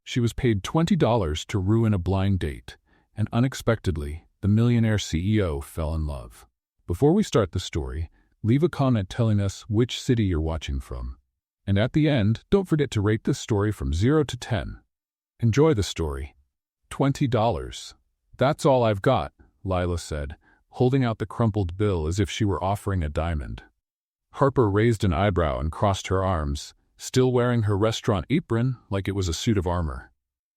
She was paid $20 to ruin a blind date, and unexpectedly, the Millionaire CEO fell in love. Before we start the story, leave a comment telling us which city you're watching from. And at the end, don't forget to rate this story from 0 to 10. Enjoy the story. $20. That's all I've got, Lila said, holding out the crumpled bill as if she were offering a diamond. Harper raised an eyebrow and crossed her arms, still wearing her restaurant apron like it was a suit of armor.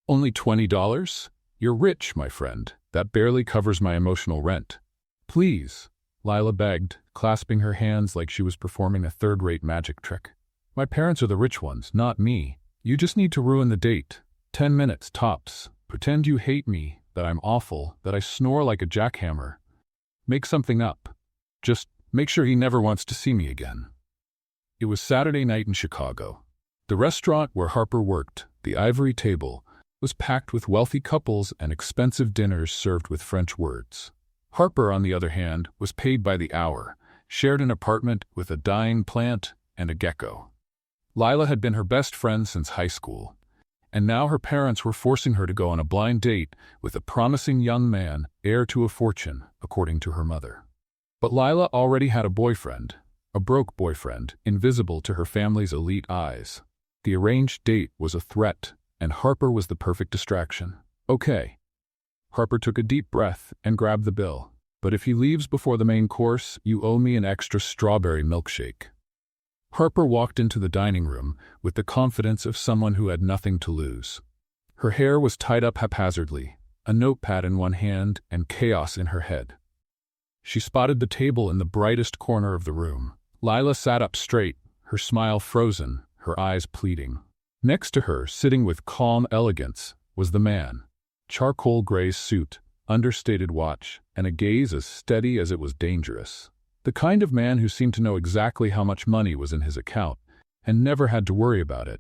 Only $20? You're rich, my friend. That barely covers my emotional rent. Please, Lila begged, clasping her hands like she was performing a third-rate magic trick. My parents are the rich ones, not me. You just need to ruin the date. 10 minutes, tops. Pretend you hate me, that I'm awful, that I snore like a jackhammer. Make something up. Just make sure he never wants to see me again. It was Saturday night in Chicago. The restaurant where Harper worked, the Ivory Table, was packed with wealthy couples and expensive dinners served with French words. Harper, on the other hand, was paid by the hour, shared an apartment with a dying plant and a gecko. Lila had been her best friend since high school, and now her parents were forcing her to go on a blind date with a promising young man, heir to a fortune, according to her mother. But Lila already had a boyfriend, a broke boyfriend, invisible to her family's elite eyes. The arranged date was a threat, and Harper was the perfect distraction. Okay. Harper took a deep breath and grabbed the bill. But if he leaves before the main course, you owe me an extra strawberry milkshake. Harper walked into the dining room with the confidence of someone who had nothing to lose. Her hair was tied up haphazardly, a notepad in one hand and chaos in her head. She spotted the table in the brightest corner of the room. Lila sat up straight, her smile frozen, her eyes pleading. Next to her, sitting with calm elegance, was the man. Charcoal gray suit, understated watch, and a gaze as steady as it was dangerous. The kind of man who seemed to know exactly how much money was in his account, and never had to worry about it.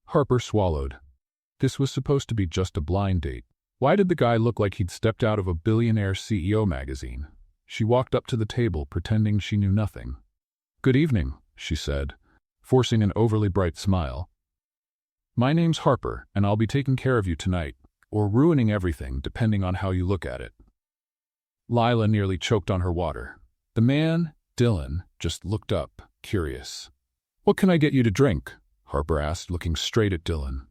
Harper swallowed. This was supposed to be just a blind date. Why did the guy look like he'd stepped out of a Billionaire CEO magazine? She walked up to the table, pretending she knew nothing. "Good evening," she said, forcing an overly bright smile. "My name's Harper, and I'll be taking care of you tonight, or ruining everything, depending on how you look at it." Lila nearly choked on her water. The man, Dylan, just looked up, curious. "What can I get you to drink?" Harper asked, looking straight at Dylan.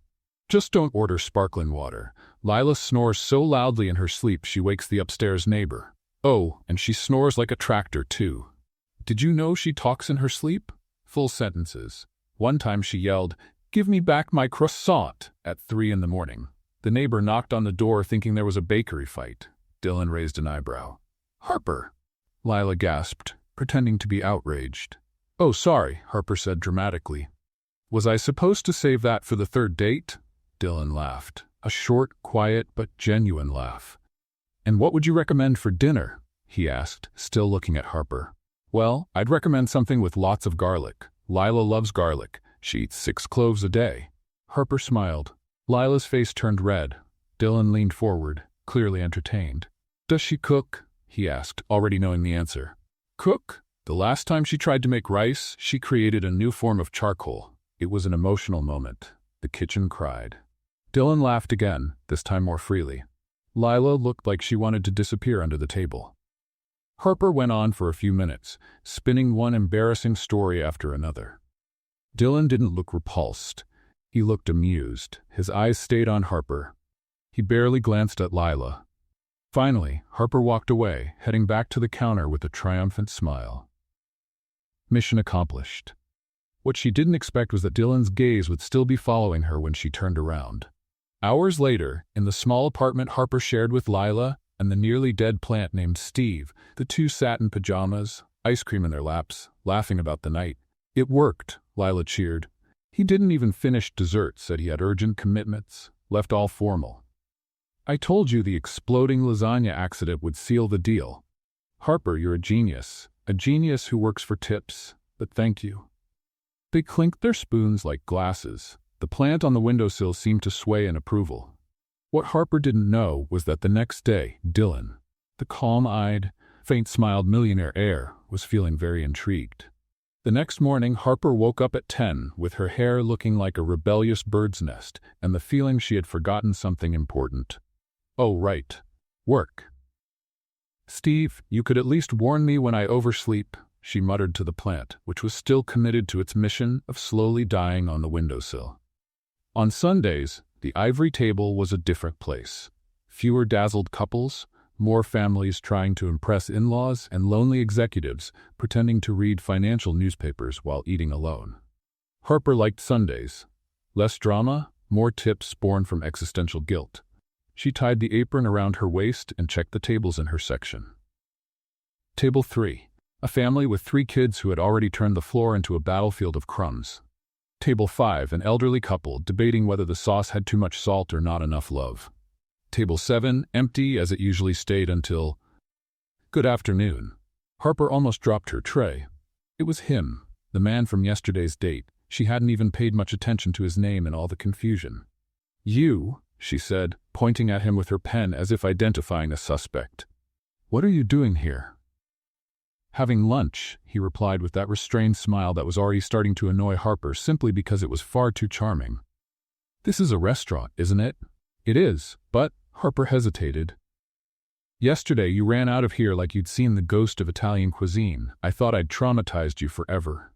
"Just don't order sparkling water. Lila snores so loudly in her sleep she wakes the upstairs neighbor. Oh, and she snores like a tractor, too. Did you know she talks in her sleep? Full sentences. One time she yelled, 'Give me back my croissant,' at 3 in the morning. The neighbor knocked on the door thinking there was a bakery fight. Dylan raised an eyebrow. "Harper," Lila gasped, pretending to be outraged. "Oh, sorry," Harper said dramatically. "Was I supposed to save that for the third date?" Dylan laughed, a short, quiet, but genuine laugh. "And what would you recommend for dinner?" he asked, still looking at Harper. "Well, I'd recommend something with lots of garlic. Lila loves garlic. She eats 6 cloves a day." Harper smiled. Lila's face turned red. Dylan leaned forward, clearly entertained. "Does she cook?" he asked, already knowing the answer. "Cook? The last time she tried to make rice, she created a new form of charcoal. It was an emotional moment. The kitchen cried." Dylan laughed again, this time more freely. Lila looked like she wanted to disappear under the table. Harper went on for a few minutes, spinning one embarrassing story after another. Dylan didn't look repulsed. He looked amused. His eyes stayed on Harper. He barely glanced at Lila. Finally, Harper walked away, heading back to the counter with a triumphant smile. Mission accomplished. What she didn't expect was that Dylan's gaze would still be following her when she turned around. Hours later, in the small apartment Harper shared with Lila and the nearly dead plant named Steve, the two sat in pajamas, ice cream in their laps, laughing about the night. "It worked," Lila cheered. "He didn't even finish dessert, said he had urgent commitments, left all formal. I told you the exploding lasagna accident would seal the deal. Harper, you're a genius who works for tips, but thank you." They clinked their spoons like glasses. The plant on the windowsill seemed to sway in approval. What Harper didn't know was that the next day, Dylan, the calm-eyed, faint-smiled millionaire heir, was feeling very intrigued. The next morning, Harper woke up at 10 with her hair looking like a rebellious bird's nest and the feeling she had forgotten something important. Oh, right. Work. "Steve, you could at least warn me when I oversleep," she muttered to the plant, which was still committed to its mission of slowly dying on the windowsill. On Sundays, the ivory table was a different place. Fewer dazzled couples, more families trying to impress in-laws, and lonely executives pretending to read financial newspapers while eating alone. Harper liked Sundays. Less drama, more tips born from existential guilt. She tied the apron around her waist and checked the tables in her section. Table 3. A family with 3 kids who had already turned the floor into a battlefield of crumbs. Table 5. An elderly couple debating whether the sauce had too much salt or not enough love. Table 7, empty as it usually stayed until... Good afternoon. Harper almost dropped her tray. It was him, the man from yesterday's date. She hadn't even paid much attention to his name in all the confusion. "You," she said, pointing at him with her pen as if identifying a suspect. "What are you doing here?" "Having lunch," he replied with that restrained smile that was already starting to annoy Harper simply because it was far too charming. "This is a restaurant, isn't it?" "It is, but..." Harper hesitated. "Yesterday you ran out of here like you'd seen the ghost of Italian cuisine. I thought I'd traumatized you forever."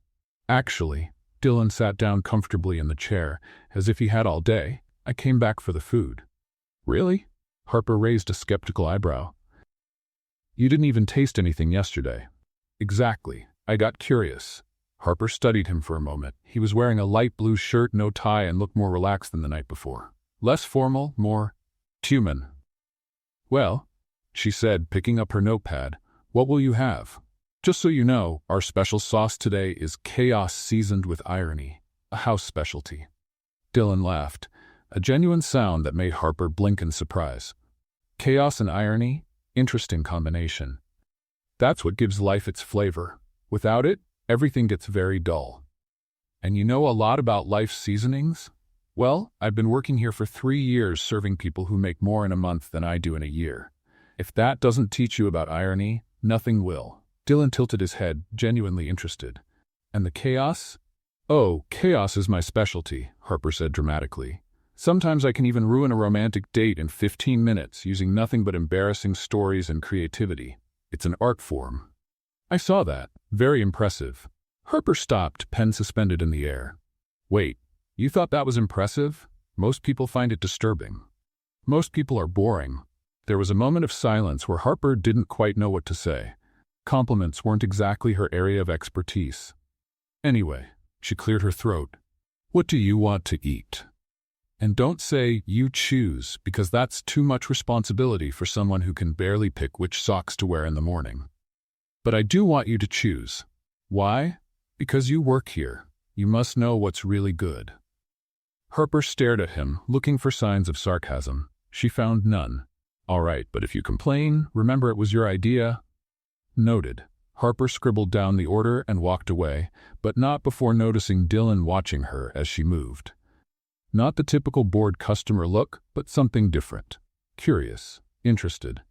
"Actually," Dylan sat down comfortably in the chair, as if he had all day, "I came back for the food." "Really?" Harper raised a skeptical eyebrow. "You didn't even taste anything yesterday." "Exactly. I got curious." Harper studied him for a moment. He was wearing a light blue shirt, no tie, and looked more relaxed than the night before. Less formal, more human. "Well," she said, picking up her notepad, "what will you have?" "Just so you know, our special sauce today is chaos seasoned with irony, a house specialty." Dylan laughed, a genuine sound that made Harper blink in surprise. Chaos and irony? Interesting combination. That's what gives life its flavor. Without it, everything gets very dull. "And you know a lot about life's seasonings?" "Well, I've been working here for 3 years serving people who make more in a month than I do in a year. If that doesn't teach you about irony, nothing will." Dylan tilted his head, genuinely interested. "And the chaos?" "Oh, chaos is my specialty," Harper said dramatically. "Sometimes I can even ruin a romantic date in 15 minutes using nothing but embarrassing stories and creativity. It's an art form." "I saw that. Very impressive." Harper stopped, pen suspended in the air. "Wait. You thought that was impressive? Most people find it disturbing. Most people are boring." There was a moment of silence where Harper didn't quite know what to say. Compliments weren't exactly her area of expertise. "Anyway," she cleared her throat, "what do you want to eat? And don't say you choose, because that's too much responsibility for someone who can barely pick which socks to wear in the morning. But I do want you to choose. Why? Because you work here. You must know what's really good." Harper stared at him, looking for signs of sarcasm. She found none. "All right, but if you complain, remember it was your idea." "Noted." Harper scribbled down the order and walked away, but not before noticing Dylan watching her as she moved. Not the typical bored customer look, but something different. Curious, interested.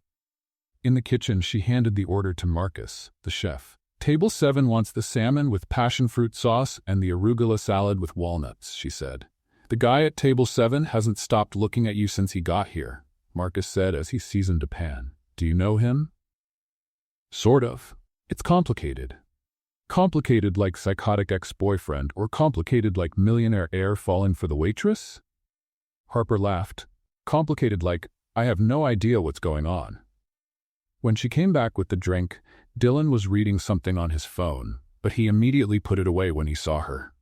In the kitchen, she handed the order to Marcus, the chef. "Table 7 wants the salmon with passion fruit sauce and the arugula salad with walnuts," she said. "The guy at table 7 hasn't stopped looking at you since he got here," Marcus said as he seasoned a pan. "Do you know him?" "Sort of. It's complicated." "Complicated like psychotic ex-boyfriend, or complicated like millionaire heir falling for the waitress?" Harper laughed. "Complicated like, I have no idea what's going on." When she came back with the drink, Dylan was reading something on his phone, but he immediately put it away when he saw her.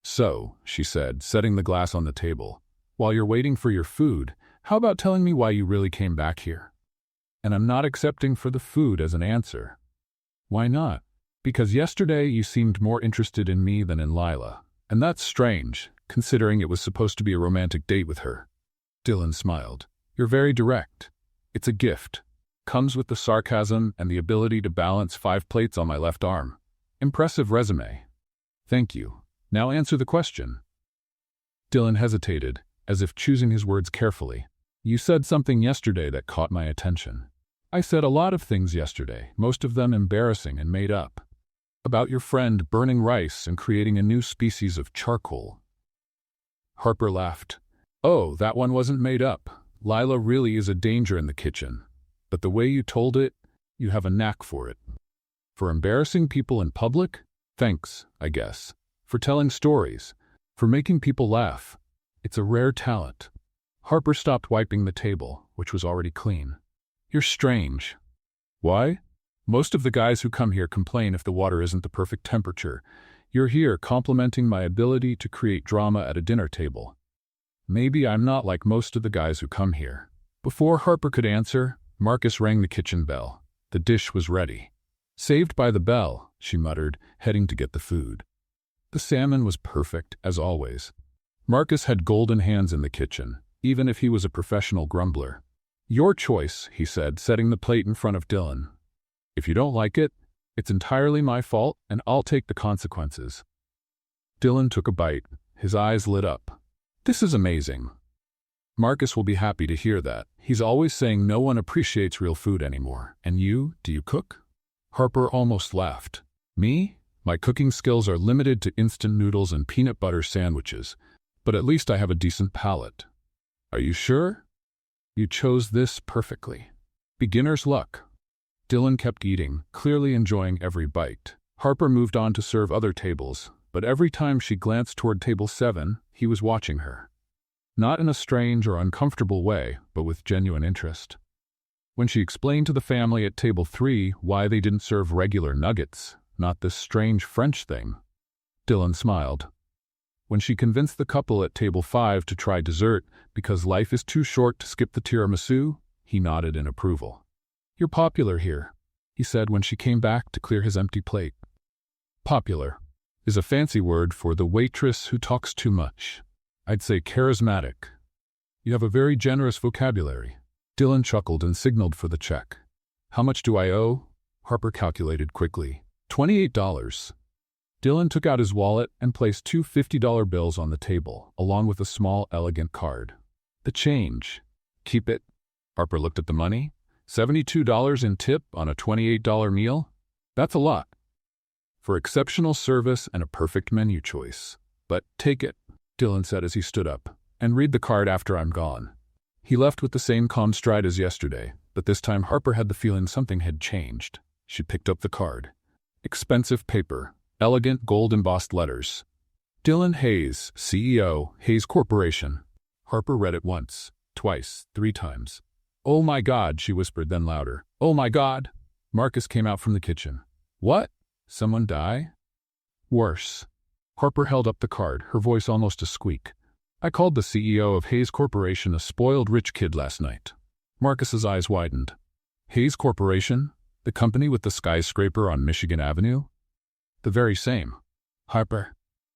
"So," she said, setting the glass on the table, "while you're waiting for your food, how about telling me why you really came back here?" "And I'm not accepting for the food as an answer." "Why not?" "Because yesterday you seemed more interested in me than in Lila. And that's strange, considering it was supposed to be a romantic date with her." Dylan smiled. "You're very direct. It's a gift. Comes with the sarcasm and the ability to balance 5 plates on my left arm. Impressive resume." "Thank you. Now answer the question." Dylan hesitated, as if choosing his words carefully. "You said something yesterday that caught my attention." "I said a lot of things yesterday, most of them embarrassing and made up." About your friend burning rice and creating a new species of charcoal. Harper laughed. Oh, that one wasn't made up. Lila really is a danger in the kitchen. But the way you told it, you have a knack for it. For embarrassing people in public? Thanks, I guess. For telling stories. For making people laugh. It's a rare talent. Harper stopped wiping the table, which was already clean. You're strange. Why? Most of the guys who come here complain if the water isn't the perfect temperature. You're here complimenting my ability to create drama at a dinner table. Maybe I'm not like most of the guys who come here. Before Harper could answer, Marcus rang the kitchen bell. The dish was ready. Saved by the bell, she muttered, heading to get the food. The salmon was perfect, as always. Marcus had golden hands in the kitchen, even if he was a professional grumbler. Your choice, he said, setting the plate in front of Dylan. If you don't like it, it's entirely my fault, and I'll take the consequences. Dylan took a bite. His eyes lit up. This is amazing. Marcus will be happy to hear that. He's always saying no one appreciates real food anymore. And you, do you cook? Harper almost laughed. Me? My cooking skills are limited to instant noodles and peanut butter sandwiches, but at least I have a decent palate. Are you sure? You chose this perfectly. Beginner's luck. Dylan kept eating, clearly enjoying every bite. Harper moved on to serve other tables, but every time she glanced toward table 7, he was watching her. Not in a strange or uncomfortable way, but with genuine interest. When she explained to the family at table 3 why they didn't serve regular nuggets, not this strange French thing, Dylan smiled. When she convinced the couple at table 5 to try dessert because life is too short to skip the tiramisu, he nodded in approval. You're popular here, he said when she came back to clear his empty plate. Popular is a fancy word for the waitress who talks too much. I'd say charismatic. You have a very generous vocabulary. Dylan chuckled and signaled for the check. How much do I owe? Harper calculated quickly. $28. Dylan took out his wallet and placed two $50 bills on the table, along with a small, elegant card. The change. Keep it. Harper looked at the money. $72 in tip on a $28 meal? That's a lot. For exceptional service and a perfect menu choice. But take it, Dylan said as he stood up, and read the card after I'm gone. He left with the same calm stride as yesterday, but this time Harper had the feeling something had changed. She picked up the card. Expensive paper. Elegant gold-embossed letters. Dylan Hayes, CEO, Hayes Corporation. Harper read it once, twice, 3 times. Oh my God, she whispered, then louder. Oh my God! Marcus came out from the kitchen. What? Someone die? Worse. Harper held up the card, her voice almost a squeak. I called the CEO of Hayes Corporation a spoiled rich kid last night. Marcus's eyes widened. Hayes Corporation? The company with the skyscraper on Michigan Avenue? The very same. Harper.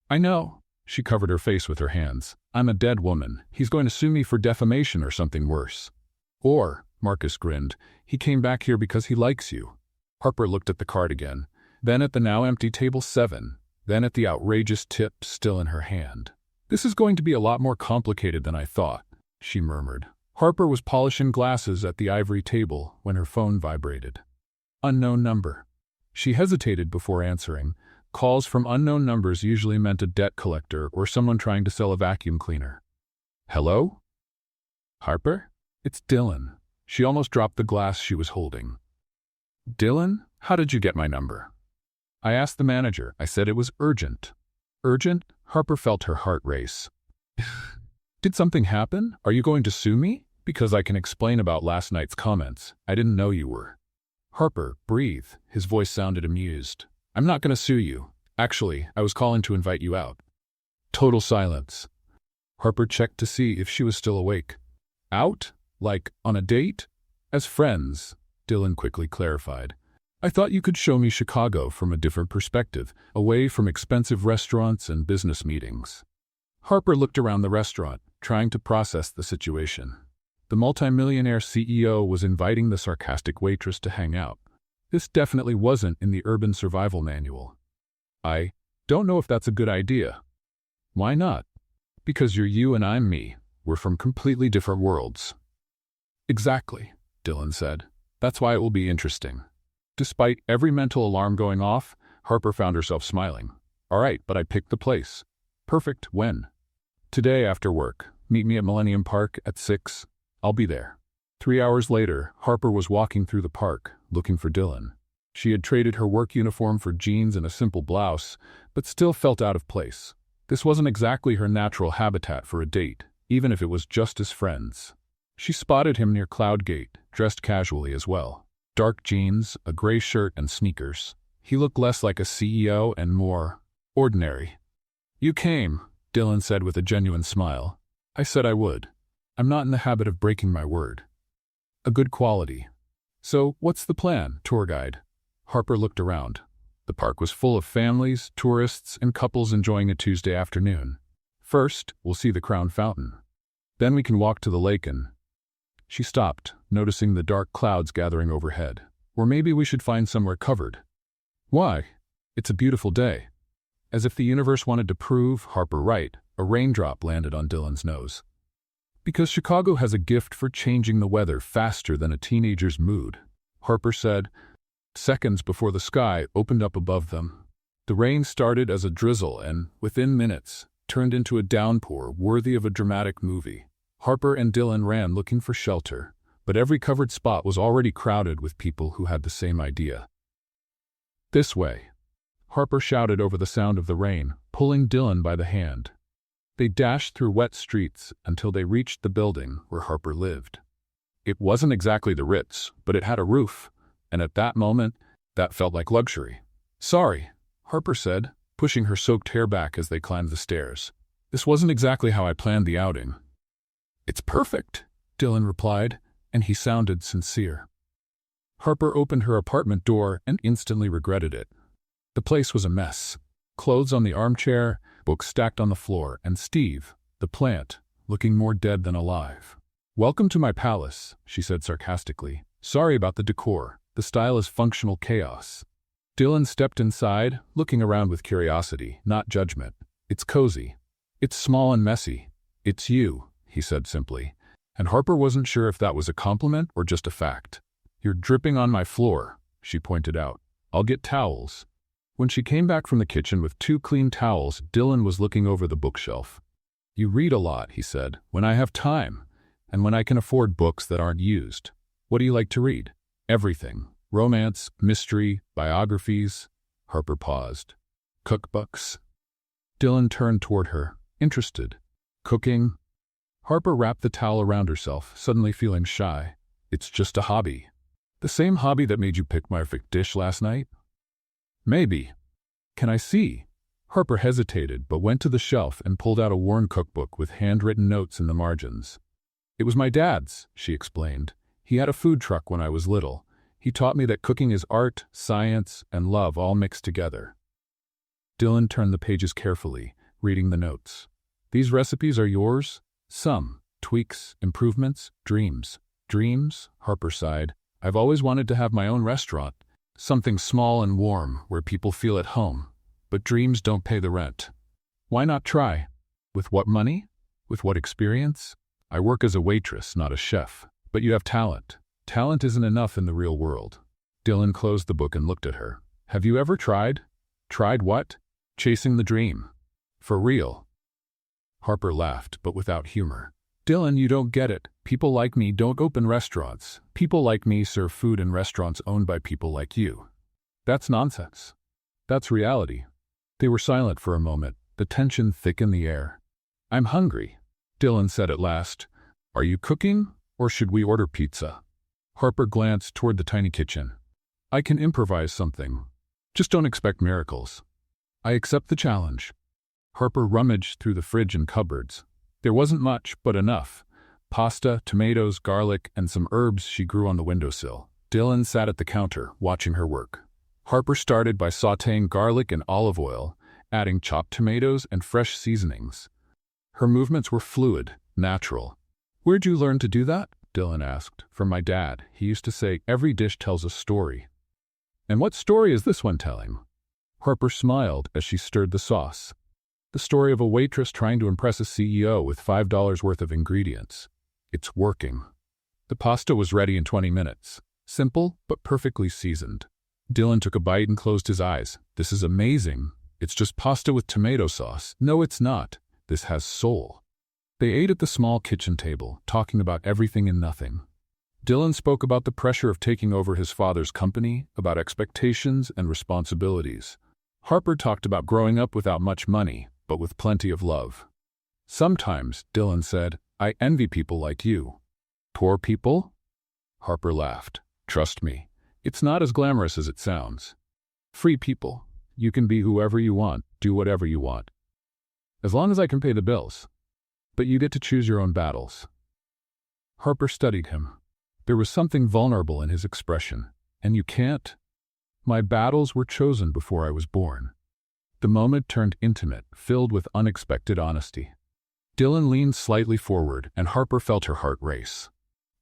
I know. She covered her face with her hands. I'm a dead woman. He's going to sue me for defamation or something worse. Or, Marcus grinned, he came back here because he likes you. Harper looked at the card again, then at the now empty table 7, then at the outrageous tip still in her hand. This is going to be a lot more complicated than I thought, she murmured. Harper was polishing glasses at the ivory table when her phone vibrated. Unknown number. She hesitated before answering. Calls from unknown numbers usually meant a debt collector or someone trying to sell a vacuum cleaner. Hello? Harper? It's Dylan. She almost dropped the glass she was holding. Dylan? How did you get my number? I asked the manager. I said it was urgent. Urgent? Harper felt her heart race. Did something happen? Are you going to sue me? Because I can explain about last night's comments. I didn't know you were. Harper, breathe. His voice sounded amused. I'm not going to sue you. Actually, I was calling to invite you out. Total silence. Harper checked to see if she was still awake. Out? Like, on a date? As friends, Dylan quickly clarified. I thought you could show me Chicago from a different perspective, away from expensive restaurants and business meetings. Harper looked around the restaurant, trying to process the situation. The multimillionaire CEO was inviting the sarcastic waitress to hang out. This definitely wasn't in the Urban Survival Manual. I don't know if that's a good idea. Why not? Because you're you and I'm me. We're from completely different worlds. Exactly, Dylan said. That's why it will be interesting. Despite every mental alarm going off, Harper found herself smiling. All right, but I picked the place. Perfect. When? Today after work. Meet me at Millennium Park at 6. I'll be there. 3 hours later, Harper was walking through the park, looking for Dylan. She had traded her work uniform for jeans and a simple blouse, but still felt out of place. This wasn't exactly her natural habitat for a date, even if it was just as friends. She spotted him near Cloud Gate, dressed casually as well. Dark jeans, a gray shirt, and sneakers. He looked less like a CEO and more ordinary. You came, Dylan said with a genuine smile. I said I would. I'm not in the habit of breaking my word. A good quality. So, what's the plan, tour guide? Harper looked around. The park was full of families, tourists, and couples enjoying a Tuesday afternoon. First, we'll see the Crown Fountain. Then we can walk to the lake and... She stopped, noticing the dark clouds gathering overhead. Or maybe we should find somewhere covered. Why? It's a beautiful day. As if the universe wanted to prove Harper right, a raindrop landed on Dylan's nose. Because Chicago has a gift for changing the weather faster than a teenager's mood, Harper said, seconds before the sky opened up above them. The rain started as a drizzle and, within minutes, turned into a downpour worthy of a dramatic movie. Harper and Dylan ran looking for shelter, but every covered spot was already crowded with people who had the same idea. This way. Harper shouted over the sound of the rain, pulling Dylan by the hand. They dashed through wet streets until they reached the building where Harper lived. It wasn't exactly the Ritz, but it had a roof, and at that moment, that felt like luxury. Sorry, Harper said, pushing her soaked hair back as they climbed the stairs. This wasn't exactly how I planned the outing. It's perfect, Dylan replied, and he sounded sincere. Harper opened her apartment door and instantly regretted it. The place was a mess. Clothes on the armchair, books stacked on the floor, and Steve, the plant, looking more dead than alive. Welcome to my palace, she said sarcastically. Sorry about the decor. The style is functional chaos. Dylan stepped inside, looking around with curiosity, not judgment. It's cozy. It's small and messy. It's you, he said simply. And Harper wasn't sure if that was a compliment or just a fact. You're dripping on my floor, she pointed out. I'll get towels. When she came back from the kitchen with 2 clean towels, Dylan was looking over the bookshelf. You read a lot, he said, when I have time, and when I can afford books that aren't used. What do you like to read? Everything. Romance, mystery, biographies. Harper paused. Cookbooks? Dylan turned toward her, interested. Cooking? Harper wrapped the towel around herself, suddenly feeling shy. It's just a hobby. The same hobby that made you pick my favorite dish last night? Maybe. Can I see? Harper hesitated but went to the shelf and pulled out a worn cookbook with handwritten notes in the margins. It was my dad's, she explained. He had a food truck when I was little. He taught me that cooking is art, science, and love all mixed together. Dylan turned the pages carefully, reading the notes. These recipes are yours? Some. Tweaks, improvements, dreams. Dreams? Harper sighed. I've always wanted to have my own restaurant. Something small and warm, where people feel at home. But dreams don't pay the rent. Why not try? With what money? With what experience? I work as a waitress, not a chef. But you have talent. Talent isn't enough in the real world. Dylan closed the book and looked at her. Have you ever tried? Tried what? Chasing the dream. For real. Harper laughed, but without humor. Dylan, you don't get it. People like me don't open restaurants. People like me serve food in restaurants owned by people like you. That's nonsense. That's reality. They were silent for a moment, the tension thick in the air. I'm hungry, Dylan said at last. Are you cooking, or should we order pizza? Harper glanced toward the tiny kitchen. I can improvise something. Just don't expect miracles. I accept the challenge. Harper rummaged through the fridge and cupboards. There wasn't much, but enough. Pasta, tomatoes, garlic, and some herbs she grew on the windowsill. Dylan sat at the counter, watching her work. Harper started by sautéing garlic in olive oil, adding chopped tomatoes and fresh seasonings. Her movements were fluid, natural. Where'd you learn to do that? Dylan asked. From my dad. He used to say, every dish tells a story. And what story is this one telling? Harper smiled as she stirred the sauce. The story of a waitress trying to impress a CEO with $5 worth of ingredients. It's working. The pasta was ready in 20 minutes. Simple, but perfectly seasoned. Dylan took a bite and closed his eyes. This is amazing. It's just pasta with tomato sauce. No, it's not. This has soul. They ate at the small kitchen table, talking about everything and nothing. Dylan spoke about the pressure of taking over his father's company, about expectations and responsibilities. Harper talked about growing up without much money, but with plenty of love. Sometimes, Dylan said, I envy people like you. Poor people? Harper laughed. Trust me, it's not as glamorous as it sounds. Free people. You can be whoever you want, do whatever you want. As long as I can pay the bills. But you get to choose your own battles. Harper studied him. There was something vulnerable in his expression. And you can't? My battles were chosen before I was born. The moment turned intimate, filled with unexpected honesty. Dylan leaned slightly forward, and Harper felt her heart race.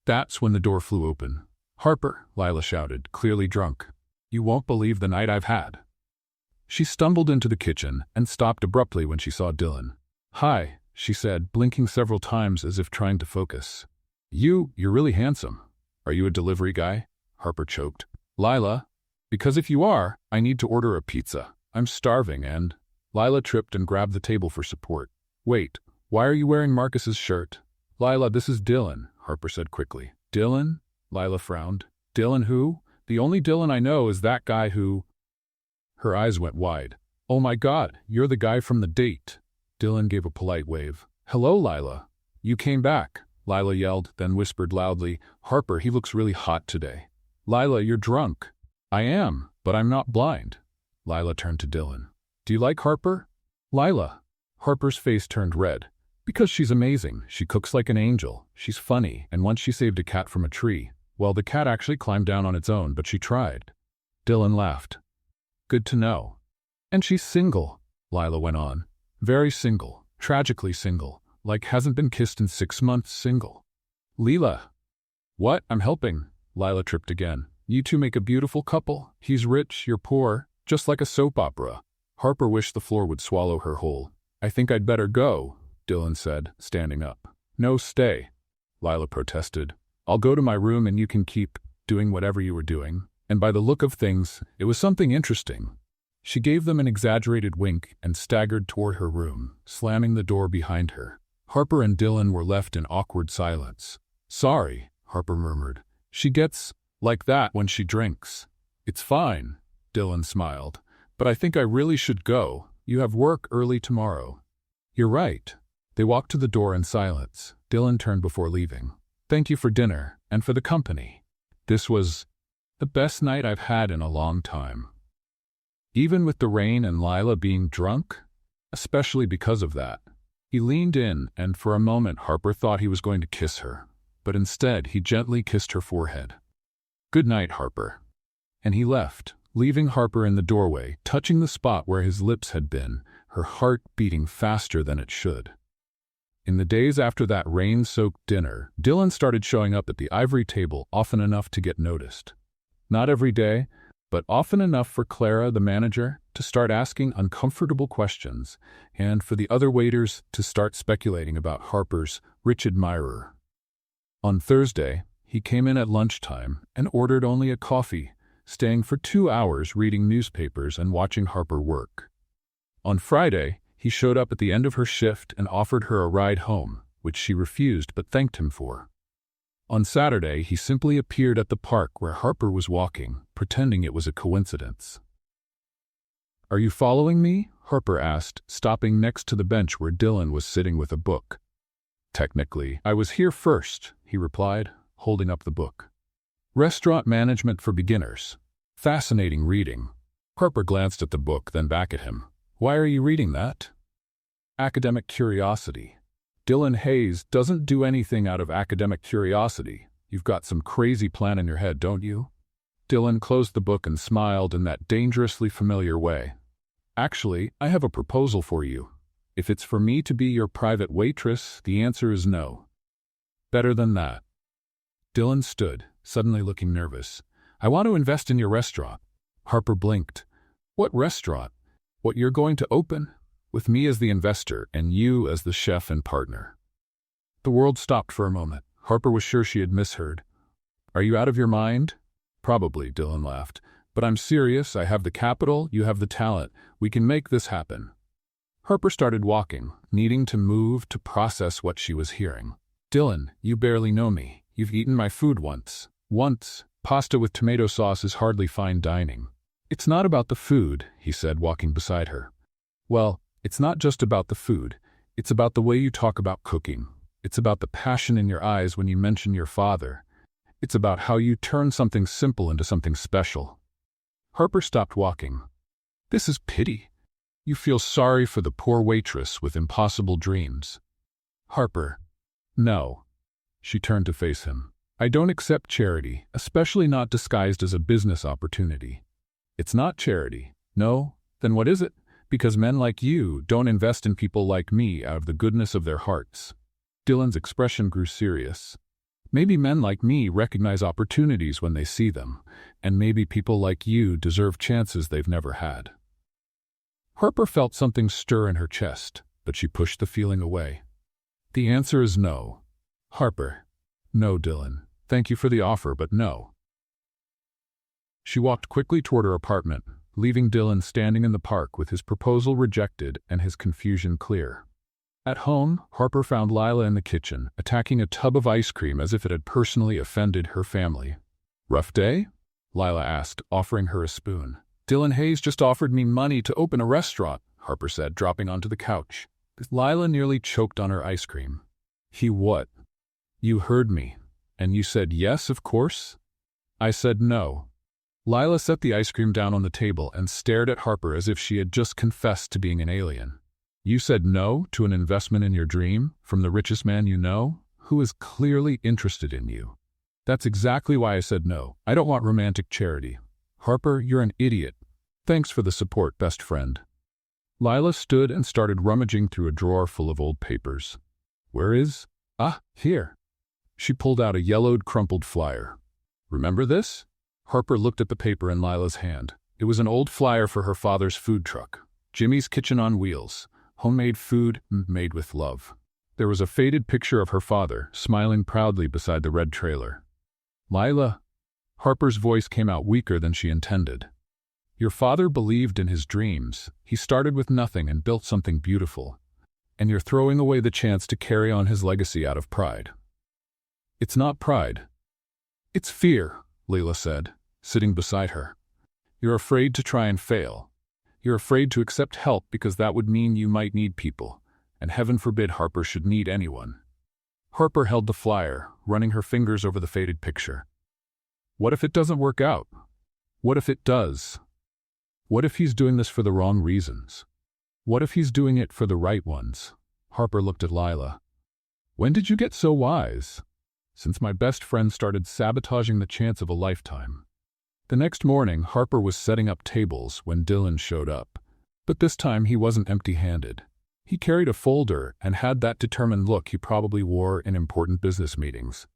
That's when the door flew open. Harper, Lila shouted, clearly drunk. You won't believe the night I've had. She stumbled into the kitchen and stopped abruptly when she saw Dylan. Hi, she said, blinking several times as if trying to focus. You're really handsome. Are you a delivery guy? Harper choked. Lila, because if you are, I need to order a pizza. I'm starving and… Lila tripped and grabbed the table for support. Wait, why are you wearing Marcus's shirt? Lila, this is Dylan, Harper said quickly. Dylan? Lila frowned. Dylan who? The only Dylan I know is that guy who… Her eyes went wide. Oh my God, you're the guy from the date. Dylan gave a polite wave. Hello, Lila. You came back, Lila yelled, then whispered loudly, Harper, he looks really hot today. Lila, you're drunk. I am, but I'm not blind. Lila turned to Dylan. Do you like Harper? Lila. Harper's face turned red. Because she's amazing. She cooks like an angel. She's funny, and once she saved a cat from a tree. Well, the cat actually climbed down on its own, but she tried. Dylan laughed. Good to know. And she's single, Lila went on. Very single, tragically single, like hasn't been kissed in 6 months single. Lila. What? I'm helping. Lila tripped again. You two make a beautiful couple. He's rich, you're poor, just like a soap opera. Harper wished the floor would swallow her whole. I think I'd better go, Dylan said, standing up. No, stay, Lila protested. I'll go to my room and you can keep doing whatever you were doing. And by the look of things, it was something interesting. She gave them an exaggerated wink and staggered toward her room, slamming the door behind her. Harper and Dylan were left in awkward silence. Sorry, Harper murmured. She gets like that when she drinks. It's fine, Dylan smiled. But I think I really should go. You have work early tomorrow. You're right. They walked to the door in silence. Dylan turned before leaving. Thank you for dinner and for the company. This was the best night I've had in a long time. Even with the rain and Lila being drunk, especially because of that. He leaned in, and for a moment Harper thought he was going to kiss her, but instead he gently kissed her forehead. Good night, Harper. And he left, leaving Harper in the doorway, touching the spot where his lips had been, her heart beating faster than it should. In the days after that rain-soaked dinner, Dylan started showing up at the ivory table often enough to get noticed. Not every day, but often enough for Clara, the manager, to start asking uncomfortable questions, and for the other waiters to start speculating about Harper's rich admirer. On Thursday, he came in at lunchtime and ordered only a coffee, staying for 2 hours reading newspapers and watching Harper work. On Friday, he showed up at the end of her shift and offered her a ride home, which she refused but thanked him for. On Saturday, he simply appeared at the park where Harper was walking, pretending it was a coincidence. Are you following me? Harper asked, stopping next to the bench where Dylan was sitting with a book. Technically, I was here first, he replied, holding up the book. Restaurant Management for Beginners. Fascinating reading. Harper glanced at the book, then back at him. Why are you reading that? Academic curiosity. Dylan Hayes doesn't do anything out of academic curiosity. You've got some crazy plan in your head, don't you? Dylan closed the book and smiled in that dangerously familiar way. Actually, I have a proposal for you. If it's for me to be your private waitress, the answer is no. Better than that. Dylan stood, suddenly looking nervous. I want to invest in your restaurant. Harper blinked. What restaurant? What you're going to open? With me as the investor and you as the chef and partner. The world stopped for a moment. Harper was sure she had misheard. Are you out of your mind? Probably, Dylan laughed. But I'm serious, I have the capital, you have the talent, we can make this happen. Harper started walking, needing to move to process what she was hearing. Dylan, you barely know me. You've eaten my food once. Once. Pasta with tomato sauce is hardly fine dining. It's not about the food, he said, walking beside her. Well, it's not just about the food. It's about the way you talk about cooking. It's about the passion in your eyes when you mention your father. It's about how you turn something simple into something special. Harper stopped walking. This is pity. You feel sorry for the poor waitress with impossible dreams. Harper. No. She turned to face him. I don't accept charity, especially not disguised as a business opportunity. It's not charity. No? Then what is it? Because men like you don't invest in people like me out of the goodness of their hearts. Dylan's expression grew serious. Maybe men like me recognize opportunities when they see them, and maybe people like you deserve chances they've never had. Harper felt something stir in her chest, but she pushed the feeling away. The answer is no. Harper. No, Dylan. Thank you for the offer, but no. She walked quickly toward her apartment, leaving Dylan standing in the park with his proposal rejected and his confusion clear. At home, Harper found Lila in the kitchen, attacking a tub of ice cream as if it had personally offended her family. Rough day? Lila asked, offering her a spoon. Dylan Hayes just offered me money to open a restaurant, Harper said, dropping onto the couch. Lila nearly choked on her ice cream. He what? You heard me. And you said yes, of course? I said no. Lila set the ice cream down on the table and stared at Harper as if she had just confessed to being an alien. You said no to an investment in your dream from the richest man you know, who is clearly interested in you. That's exactly why I said no. I don't want romantic charity. Harper, you're an idiot. Thanks for the support, best friend. Lila stood and started rummaging through a drawer full of old papers. Where is? Ah, here. She pulled out a yellowed, crumpled flyer. Remember this? Harper looked at the paper in Lila's hand. It was an old flyer for her father's food truck. Jimmy's Kitchen on Wheels. Homemade food made with love. There was a faded picture of her father, smiling proudly beside the red trailer. Lila. Harper's voice came out weaker than she intended. Your father believed in his dreams. He started with nothing and built something beautiful. And you're throwing away the chance to carry on his legacy out of pride. It's not pride. It's fear, Lila said, sitting beside her. You're afraid to try and fail. You're afraid to accept help because that would mean you might need people, and heaven forbid Harper should need anyone. Harper held the flyer, running her fingers over the faded picture. What if it doesn't work out? What if it does? What if he's doing this for the wrong reasons? What if he's doing it for the right ones? Harper looked at Lila. When did you get so wise? Since my best friend started sabotaging the chance of a lifetime. The next morning, Harper was setting up tables when Dylan showed up. But this time he wasn't empty-handed. He carried a folder and had that determined look he probably wore in important business meetings.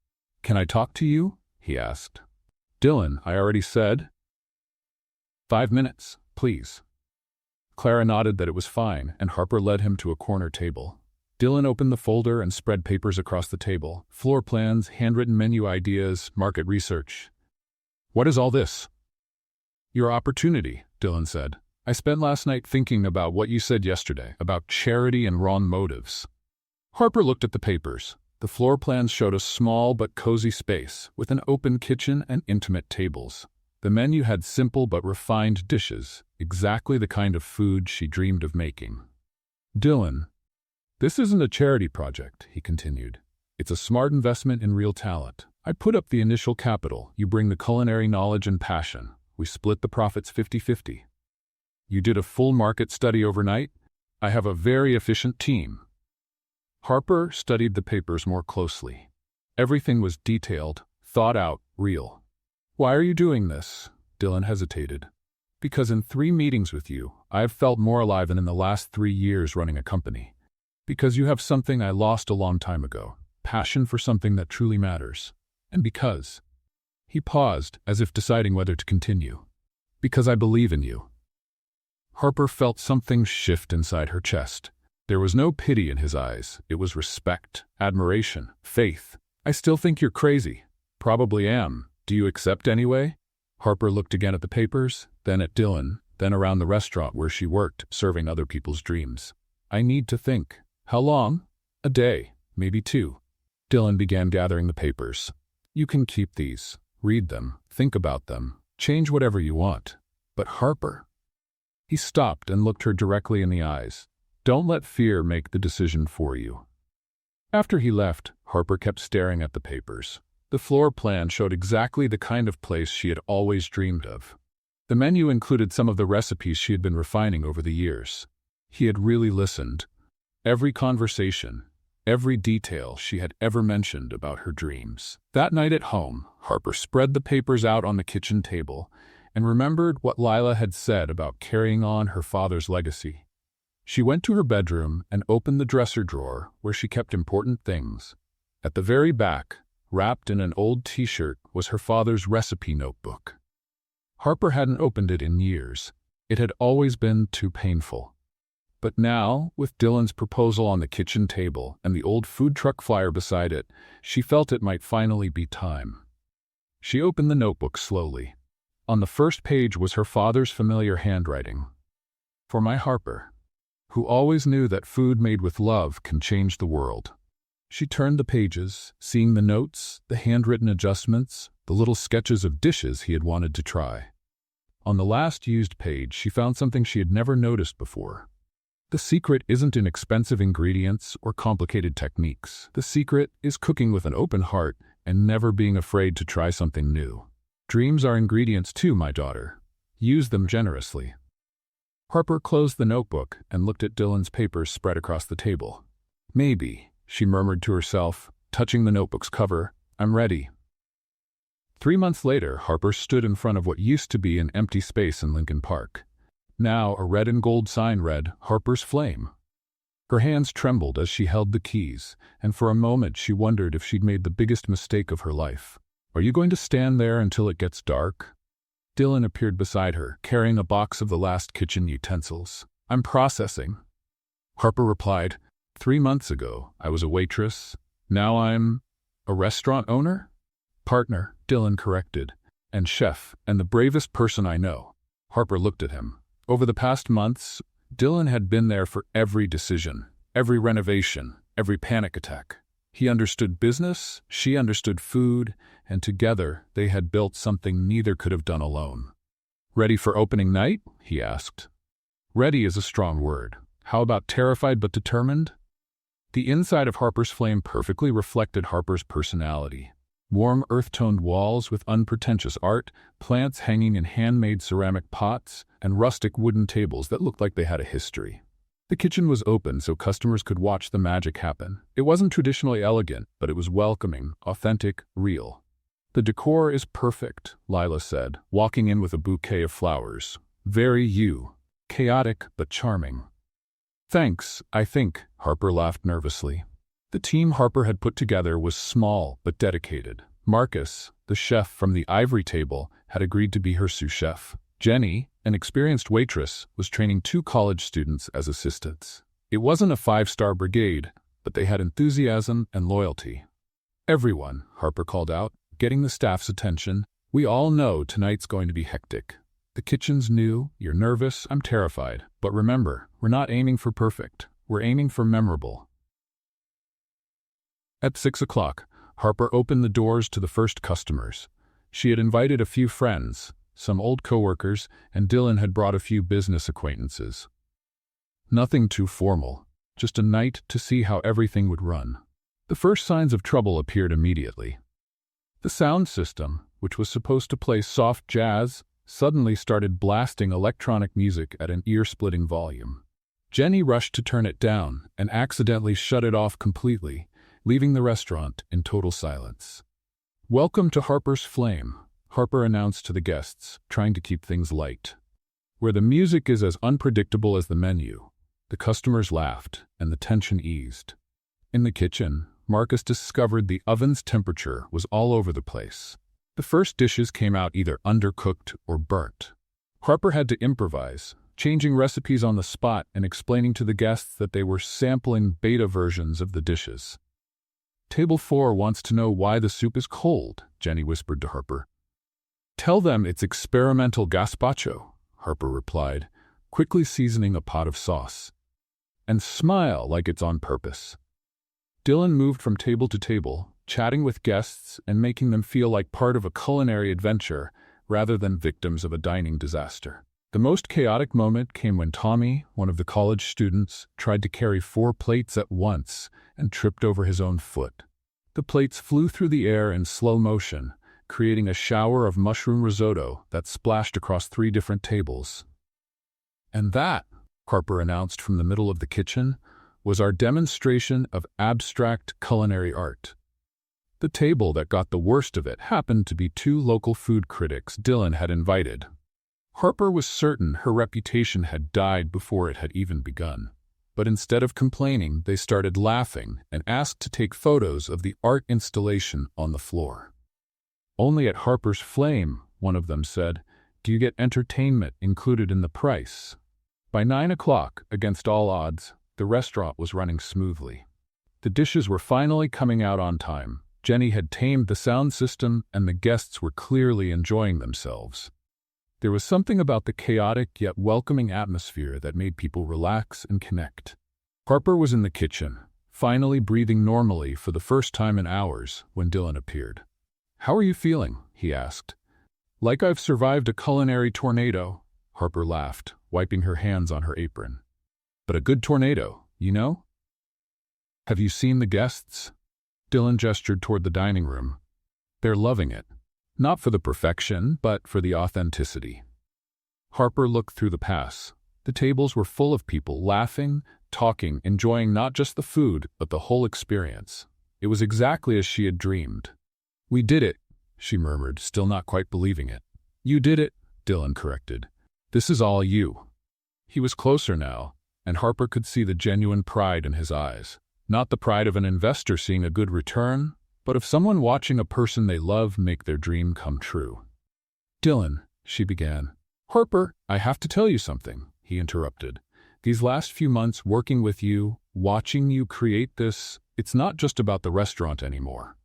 Can I talk to you? He asked. Dylan, I already said. 5 minutes, please. Clara nodded that it was fine, and Harper led him to a corner table. Dylan opened the folder and spread papers across the table. Floor plans, handwritten menu ideas, market research. What is all this? Your opportunity, Dylan said. I spent last night thinking about what you said yesterday, about charity and wrong motives. Harper looked at the papers. The floor plans showed a small but cozy space, with an open kitchen and intimate tables. The menu had simple but refined dishes, exactly the kind of food she dreamed of making. Dylan, this isn't a charity project, he continued. It's a smart investment in real talent. I put up the initial capital, you bring the culinary knowledge and passion. We split the profits 50-50. You did a full market study overnight? I have a very efficient team. Harper studied the papers more closely. Everything was detailed, thought out, real. Why are you doing this? Dylan hesitated. Because in 3 meetings with you, I have felt more alive than in the last 3 years running a company. Because you have something I lost a long time ago, passion for something that truly matters. And because. He paused, as if deciding whether to continue. Because I believe in you. Harper felt something shift inside her chest. There was no pity in his eyes. It was respect, admiration, faith. I still think you're crazy. Probably am. Do you accept anyway? Harper looked again at the papers, then at Dylan, then around the restaurant where she worked, serving other people's dreams. I need to think. How long? A day, maybe 2. Dylan began gathering the papers. You can keep these. Read them. Think about them. Change whatever you want. But Harper. He stopped and looked her directly in the eyes. Don't let fear make the decision for you. After he left, Harper kept staring at the papers. The floor plan showed exactly the kind of place she had always dreamed of. The menu included some of the recipes she had been refining over the years. He had really listened. Every conversation, every detail she had ever mentioned about her dreams. That night at home, Harper spread the papers out on the kitchen table and remembered what Lila had said about carrying on her father's legacy. She went to her bedroom and opened the dresser drawer where she kept important things. At the very back, wrapped in an old t-shirt, was her father's recipe notebook. Harper hadn't opened it in years. It had always been too painful. But now, with Dylan's proposal on the kitchen table and the old food truck flyer beside it, she felt it might finally be time. She opened the notebook slowly. On the first page was her father's familiar handwriting. For my Harper, who always knew that food made with love can change the world. She turned the pages, seeing the notes, the handwritten adjustments, the little sketches of dishes he had wanted to try. On the last used page, she found something she had never noticed before. The secret isn't in expensive ingredients or complicated techniques. The secret is cooking with an open heart and never being afraid to try something new. Dreams are ingredients too, my daughter. Use them generously. Harper closed the notebook and looked at Dylan's papers spread across the table. Maybe, she murmured to herself, touching the notebook's cover, I'm ready. 3 months later, Harper stood in front of what used to be an empty space in Lincoln Park. Now a red and gold sign read, Harper's Flame. Her hands trembled as she held the keys, and for a moment she wondered if she'd made the biggest mistake of her life. Are you going to stand there until it gets dark? Dylan appeared beside her, carrying a box of the last kitchen utensils. I'm processing. Harper replied, 3 months ago, I was a waitress. Now I'm a restaurant owner? Partner, Dylan corrected, and chef, and the bravest person I know. Harper looked at him. Over the past months, Dylan had been there for every decision, every renovation, every panic attack. He understood business, she understood food, and together they had built something neither could have done alone. Ready for opening night? He asked. Ready is a strong word. How about terrified but determined? The inside of Harper's Flame perfectly reflected Harper's personality. Warm earth-toned walls with unpretentious art, plants hanging in handmade ceramic pots, and rustic wooden tables that looked like they had a history. The kitchen was open so customers could watch the magic happen. It wasn't traditionally elegant, but it was welcoming, authentic, real. The decor is perfect, Lila said, walking in with a bouquet of flowers. Very you. Chaotic but charming. Thanks, I think, Harper laughed nervously. The team Harper had put together was small but dedicated. Marcus, the chef from the ivory table, had agreed to be her sous chef. Jenny, an experienced waitress, was training 2 college students as assistants. It wasn't a 5-star brigade, but they had enthusiasm and loyalty. Everyone, Harper called out, getting the staff's attention. We all know tonight's going to be hectic. The kitchen's new, you're nervous, I'm terrified. But remember, we're not aiming for perfect. We're aiming for memorable. At 6 o'clock, Harper opened the doors to the first customers. She had invited a few friends, some old coworkers, and Dylan had brought a few business acquaintances. Nothing too formal, just a night to see how everything would run. The first signs of trouble appeared immediately. The sound system, which was supposed to play soft jazz, suddenly started blasting electronic music at an ear-splitting volume. Jenny rushed to turn it down and accidentally shut it off completely, leaving the restaurant in total silence. Welcome to Harper's Flame, Harper announced to the guests, trying to keep things light. Where the music is as unpredictable as the menu, the customers laughed and the tension eased. In the kitchen, Marcus discovered the oven's temperature was all over the place. The first dishes came out either undercooked or burnt. Harper had to improvise, changing recipes on the spot and explaining to the guests that they were sampling beta versions of the dishes. Table 4 wants to know why the soup is cold, Jenny whispered to Harper. Tell them it's experimental gazpacho, Harper replied, quickly seasoning a pot of sauce. And smile like it's on purpose. Dylan moved from table to table, chatting with guests and making them feel like part of a culinary adventure rather than victims of a dining disaster. The most chaotic moment came when Tommy, one of the college students, tried to carry 4 plates at once and tripped over his own foot. The plates flew through the air in slow motion, creating a shower of mushroom risotto that splashed across 3 different tables. And that, Harper announced from the middle of the kitchen, was our demonstration of abstract culinary art. The table that got the worst of it happened to be 2 local food critics Dylan had invited. Harper was certain her reputation had died before it had even begun. But instead of complaining, they started laughing and asked to take photos of the art installation on the floor. Only at Harper's Flame, one of them said, do you get entertainment included in the price? By 9 o'clock, against all odds, the restaurant was running smoothly. The dishes were finally coming out on time. Jenny had tamed the sound system, and the guests were clearly enjoying themselves. There was something about the chaotic yet welcoming atmosphere that made people relax and connect. Harper was in the kitchen, finally breathing normally for the first time in hours, when Dylan appeared. "How are you feeling?" he asked. "Like I've survived a culinary tornado," Harper laughed, wiping her hands on her apron. "But a good tornado, you know?" "Have you seen the guests?" Dylan gestured toward the dining room. "They're loving it. Not for the perfection, but for the authenticity." Harper looked through the pass. The tables were full of people laughing, talking, enjoying not just the food, but the whole experience. It was exactly as she had dreamed. "We did it," she murmured, still not quite believing it. "You did it," Dylan corrected. "This is all you." He was closer now, and Harper could see the genuine pride in his eyes. Not the pride of an investor seeing a good return, but of someone watching a person they love make their dream come true. "Dylan," she began. "Harper, I have to tell you something," he interrupted. "These last few months working with you, watching you create this, it's not just about the restaurant anymore."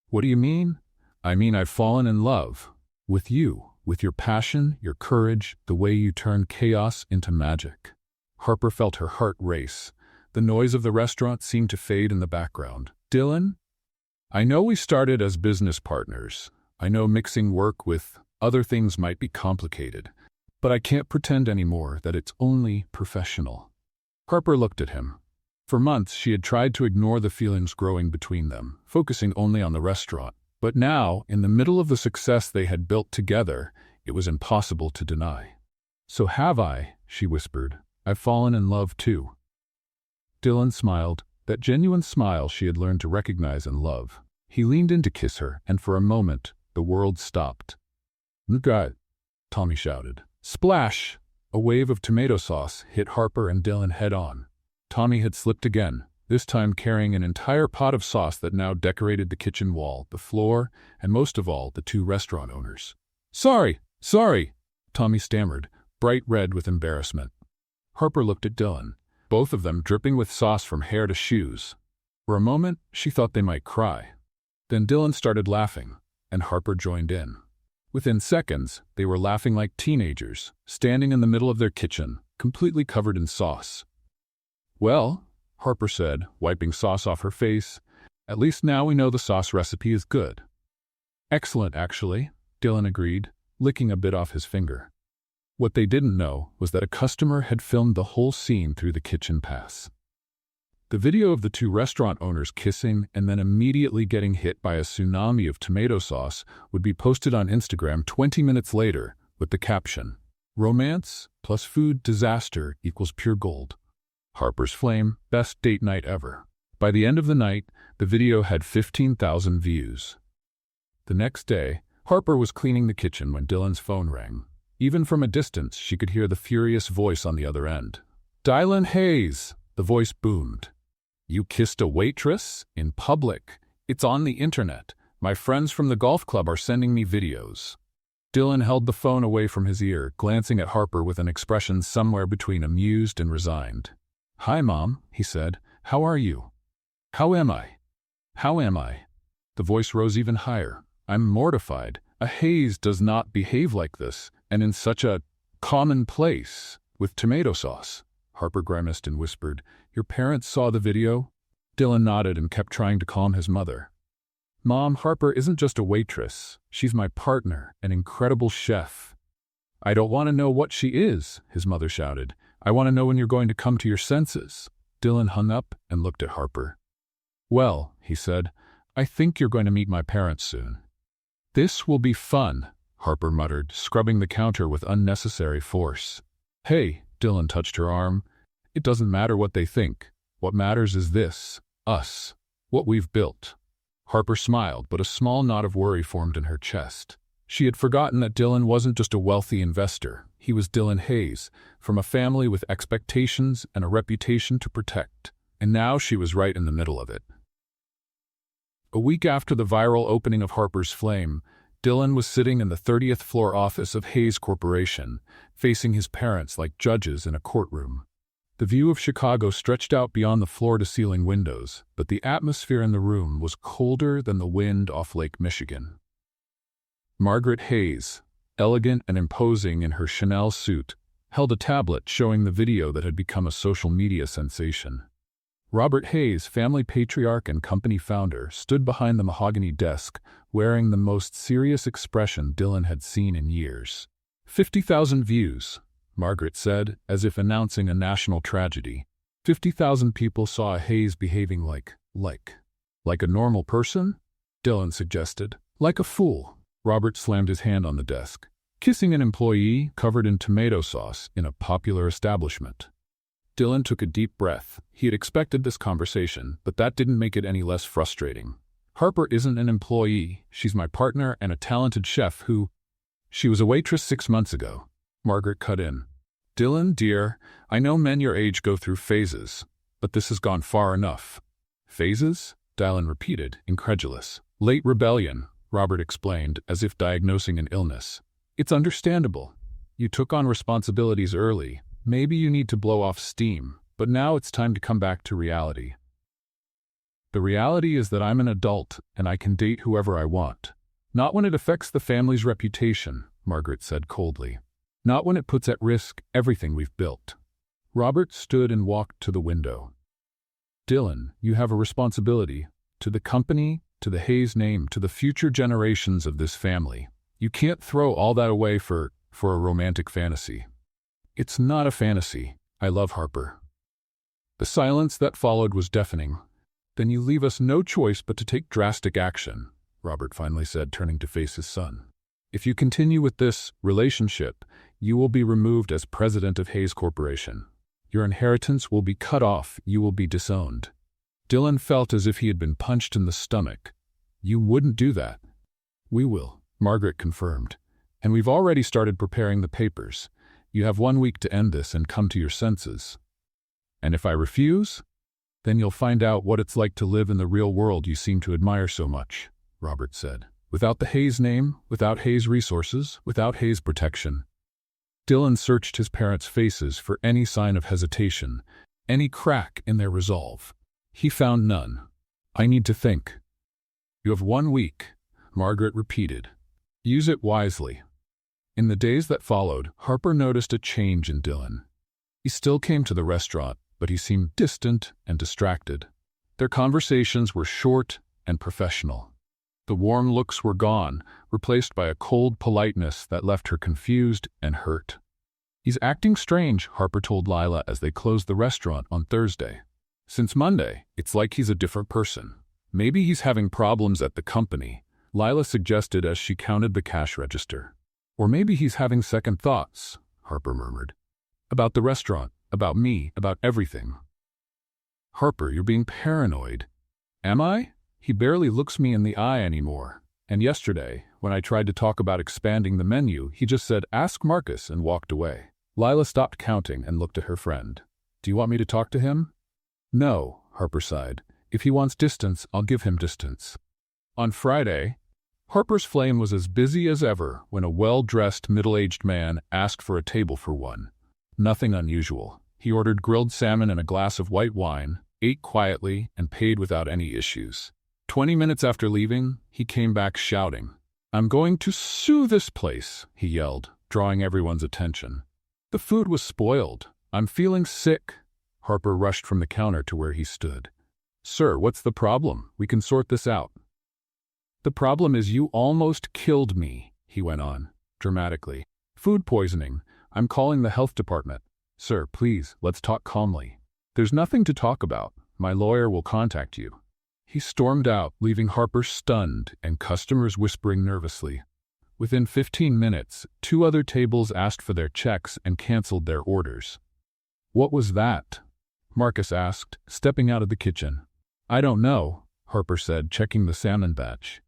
"What do you mean?" "I mean I've fallen in love. With you, with your passion, your courage, the way you turn chaos into magic." Harper felt her heart race. The noise of the restaurant seemed to fade in the background. "Dylan, I know we started as business partners. I know mixing work with other things might be complicated, but I can't pretend anymore that it's only professional." Harper looked at him. For months she had tried to ignore the feelings growing between them, focusing only on the restaurant. But now, in the middle of the success they had built together, it was impossible to deny. "So have I," she whispered. "I've fallen in love too." Dylan smiled, that genuine smile she had learned to recognize and love. He leaned in to kiss her, and for a moment, the world stopped. "God!" Tommy shouted. Splash! A wave of tomato sauce hit Harper and Dylan head-on. Tommy had slipped again, this time carrying an entire pot of sauce that now decorated the kitchen wall, the floor, and most of all, the 2 restaurant owners. Sorry, Tommy stammered, bright red with embarrassment. Harper looked at Dylan, both of them dripping with sauce from hair to shoes. For a moment, she thought they might cry. Then Dylan started laughing, and Harper joined in. Within seconds, they were laughing like teenagers, standing in the middle of their kitchen, completely covered in sauce. "Well," Harper said, wiping sauce off her face, "at least now we know the sauce recipe is good." "Excellent, actually," Dylan agreed, licking a bit off his finger. What they didn't know was that a customer had filmed the whole scene through the kitchen pass. The video of the 2 restaurant owners kissing and then immediately getting hit by a tsunami of tomato sauce would be posted on Instagram 20 minutes later with the caption, "Romance plus food disaster equals pure gold. Harper's Flame, best date night ever." By the end of the night, the video had 15,000 views. The next day, Harper was cleaning the kitchen when Dylan's phone rang. Even from a distance, she could hear the furious voice on the other end. "Dylan Hayes!" The voice boomed. "You kissed a waitress? In public? It's on the internet. My friends from the golf club are sending me videos." Dylan held the phone away from his ear, glancing at Harper with an expression somewhere between amused and resigned. "Hi, Mom," he said. "How are you?" "How am I?" The voice rose even higher. "I'm mortified. A Hayes does not behave like this, and in such a common place, with tomato sauce. Harper grimaced and whispered, "Your parents saw the video?" Dylan nodded and kept trying to calm his mother. "Mom, Harper isn't just a waitress. She's my partner, an incredible chef." "I don't want to know what she is," his mother shouted. "I want to know when you're going to come to your senses." Dylan hung up and looked at Harper. "Well," he said, "I think you're going to meet my parents soon." "This will be fun," Harper muttered, scrubbing the counter with unnecessary force. "Hey," Dylan touched her arm. "It doesn't matter what they think. What matters is this, us, what we've built." Harper smiled, but a small knot of worry formed in her chest. She had forgotten that Dylan wasn't just a wealthy investor. He was Dylan Hayes, from a family with expectations and a reputation to protect. And now she was right in the middle of it. A week after the viral opening of Harper's Flame, Dylan was sitting in the 30th floor office of Hayes Corporation, facing his parents like judges in a courtroom. The view of Chicago stretched out beyond the floor-to-ceiling windows, but the atmosphere in the room was colder than the wind off Lake Michigan. Margaret Hayes, elegant and imposing in her Chanel suit, held a tablet showing the video that had become a social media sensation. Robert Hayes, family patriarch and company founder, stood behind the mahogany desk, wearing the most serious expression Dylan had seen in years. 50,000 views, Margaret said, as if announcing a national tragedy. 50,000 people saw Hayes behaving like a normal person? Dylan suggested. Like a fool. Robert slammed his hand on the desk. Kissing an employee covered in tomato sauce in a popular establishment. Dylan took a deep breath. He had expected this conversation, but that didn't make it any less frustrating. Harper isn't an employee. She's my partner and a talented chef who... She was a waitress 6 months ago. Margaret cut in. Dylan, dear, I know men your age go through phases, but this has gone far enough. Phases? Dylan repeated, incredulous. Late rebellion, Robert explained, as if diagnosing an illness. It's understandable. You took on responsibilities early. Maybe you need to blow off steam, but now it's time to come back to reality. The reality is that I'm an adult, and I can date whoever I want. Not when it affects the family's reputation, Margaret said coldly. Not when it puts at risk everything we've built. Robert stood and walked to the window. Dylan, you have a responsibility. To the company, to the Hayes name, to the future generations of this family. You can't throw all that away for a romantic fantasy. It's not a fantasy. I love Harper. The silence that followed was deafening. Then you leave us no choice but to take drastic action, Robert finally said, turning to face his son. If you continue with this relationship, you will be removed as president of Hayes Corporation. Your inheritance will be cut off. You will be disowned. Dylan felt as if he had been punched in the stomach. You wouldn't do that. We will, Margaret confirmed. And we've already started preparing the papers. You have 1 week to end this and come to your senses. And if I refuse, then you'll find out what it's like to live in the real world you seem to admire so much, Robert said. Without the Hayes name, without Hayes resources, without Hayes protection. Dylan searched his parents' faces for any sign of hesitation, any crack in their resolve. He found none. I need to think. You have 1 week, Margaret repeated. Use it wisely. In the days that followed, Harper noticed a change in Dylan. He still came to the restaurant, but he seemed distant and distracted. Their conversations were short and professional. The warm looks were gone, replaced by a cold politeness that left her confused and hurt. He's acting strange, Harper told Lila as they closed the restaurant on Thursday. Since Monday, it's like he's a different person. Maybe he's having problems at the company, Lila suggested as she counted the cash register. Or maybe he's having second thoughts, Harper murmured. About the restaurant, about me, about everything. Harper, you're being paranoid. Am I? He barely looks me in the eye anymore. And yesterday, when I tried to talk about expanding the menu, he just said, "Ask Marcus," and walked away. Lila stopped counting and looked at her friend. Do you want me to talk to him? No, Harper sighed. If he wants distance, I'll give him distance. On Friday, Harper's Flame was as busy as ever when a well-dressed, middle-aged man asked for a table for one. Nothing unusual. He ordered grilled salmon and a glass of white wine, ate quietly, and paid without any issues. 20 minutes after leaving, he came back shouting, "I'm going to sue this place," he yelled, drawing everyone's attention. "The food was spoiled. I'm feeling sick." Harper rushed from the counter to where he stood. "Sir, what's the problem? We can sort this out." "The problem is you almost killed me," he went on, dramatically. "Food poisoning. I'm calling the health department." "Sir, please, let's talk calmly." "There's nothing to talk about. My lawyer will contact you." He stormed out, leaving Harper stunned and customers whispering nervously. Within 15 minutes, 2 other tables asked for their checks and canceled their orders. "What was that?" Marcus asked, stepping out of the kitchen. "I don't know," Harper said, checking the salmon batch.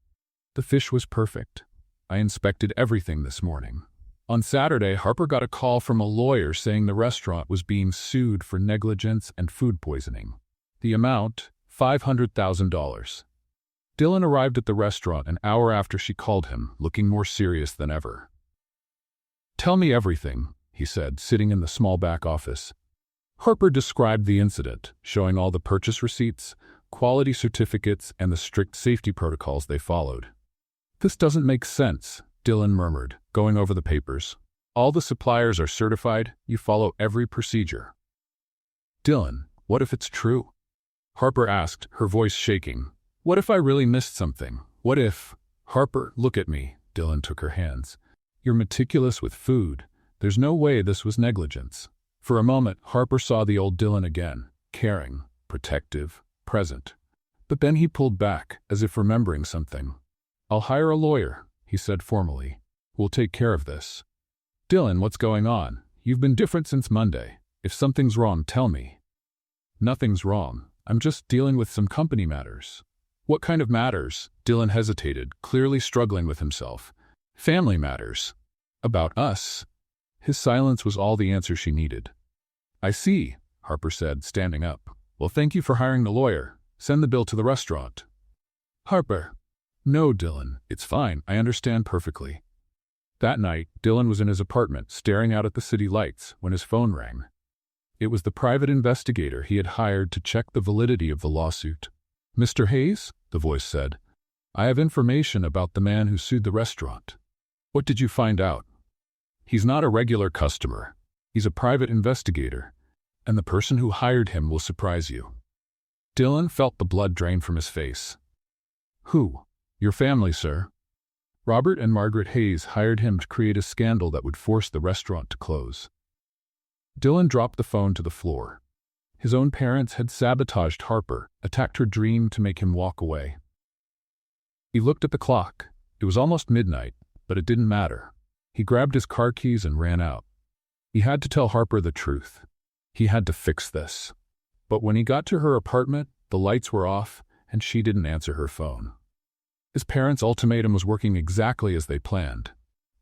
"The fish was perfect. I inspected everything this morning." On Saturday, Harper got a call from a lawyer saying the restaurant was being sued for negligence and food poisoning. The amount, $500,000. Dylan arrived at the restaurant an hour after she called him, looking more serious than ever. "Tell me everything," he said, sitting in the small back office. Harper described the incident, showing all the purchase receipts, quality certificates, and the strict safety protocols they followed. "This doesn't make sense," Dylan murmured, going over the papers. "All the suppliers are certified. You follow every procedure." "Dylan, what if it's true?" Harper asked, her voice shaking. "What if I really missed something? What if—" "Harper, look at me." Dylan took her hands. "You're meticulous with food. There's no way this was negligence." For a moment, Harper saw the old Dylan again, caring, protective, present. But then he pulled back, as if remembering something. "I'll hire a lawyer," he said formally. "We'll take care of this." "Dylan, what's going on? You've been different since Monday. If something's wrong, tell me." "Nothing's wrong. I'm just dealing with some company matters." "What kind of matters?" Dylan hesitated, clearly struggling with himself. "Family matters." "About us?" His silence was all the answer she needed. "I see," Harper said, standing up. "Well, thank you for hiring the lawyer. Send the bill to the restaurant." "Harper." "No, Dylan, it's fine. I understand perfectly." That night, Dylan was in his apartment, staring out at the city lights, when his phone rang. It was the private investigator he had hired to check the validity of the lawsuit. "Mr. Hayes?" the voice said. "I have information about the man who sued the restaurant." "What did you find out?" "He's not a regular customer. He's a private investigator, and the person who hired him will surprise you." Dylan felt the blood drain from his face. "Who?" "Your family, sir. Robert and Margaret Hayes hired him to create a scandal that would force the restaurant to close." Dylan dropped the phone to the floor. His own parents had sabotaged Harper, attacked her dream to make him walk away. He looked at the clock. It was almost midnight, but it didn't matter. He grabbed his car keys and ran out. He had to tell Harper the truth. He had to fix this. But when he got to her apartment, the lights were off, and she didn't answer her phone. His parents' ultimatum was working exactly as they planned,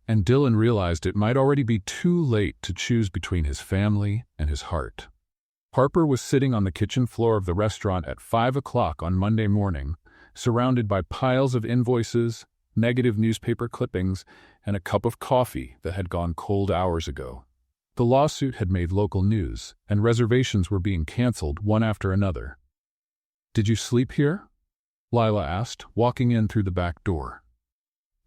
and Dylan realized it might already be too late to choose between his family and his heart. Harper was sitting on the kitchen floor of the restaurant at 5 o'clock on Monday morning, surrounded by piles of invoices, negative newspaper clippings, and a cup of coffee that had gone cold hours ago. The lawsuit had made local news, and reservations were being canceled one after another. "Did you sleep here?" Lila asked, walking in through the back door.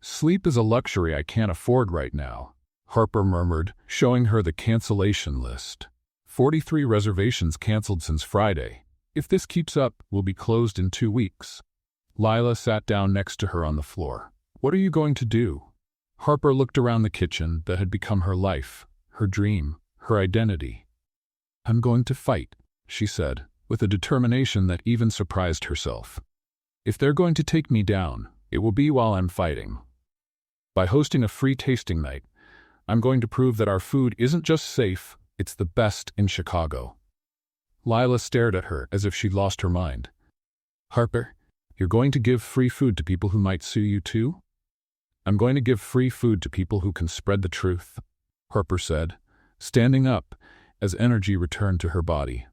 "Sleep is a luxury I can't afford right now," Harper murmured, showing her the cancellation list. 43 reservations canceled since Friday. "If this keeps up, we'll be closed in 2 weeks." Lila sat down next to her on the floor. "What are you going to do?" Harper looked around the kitchen that had become her life, her dream, her identity. "I'm going to fight," she said, with a determination that even surprised herself. "If they're going to take me down, it will be while I'm fighting. By hosting a free tasting night, I'm going to prove that our food isn't just safe, it's the best in Chicago." Lila stared at her as if she'd lost her mind. "Harper, you're going to give free food to people who might sue you too?" "I'm going to give free food to people who can spread the truth," Harper said, standing up as energy returned to her body.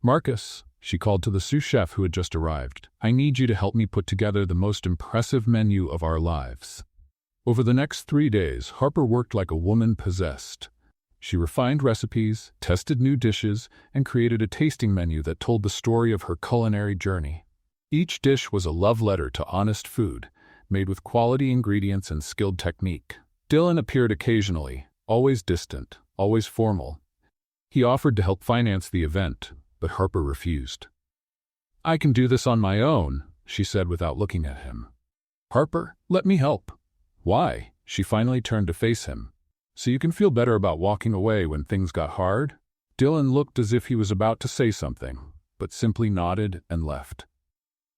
"Marcus," she called to the sous chef who had just arrived, "I need you to help me put together the most impressive menu of our lives." Over the next 3 days, Harper worked like a woman possessed. She refined recipes, tested new dishes, and created a tasting menu that told the story of her culinary journey. Each dish was a love letter to honest food, made with quality ingredients and skilled technique. Dylan appeared occasionally, always distant, always formal. He offered to help finance the event, but Harper refused. "I can do this on my own," she said without looking at him. "Harper, let me help." "Why?" She finally turned to face him. "So you can feel better about walking away when things got hard?" Dylan looked as if he was about to say something, but simply nodded and left.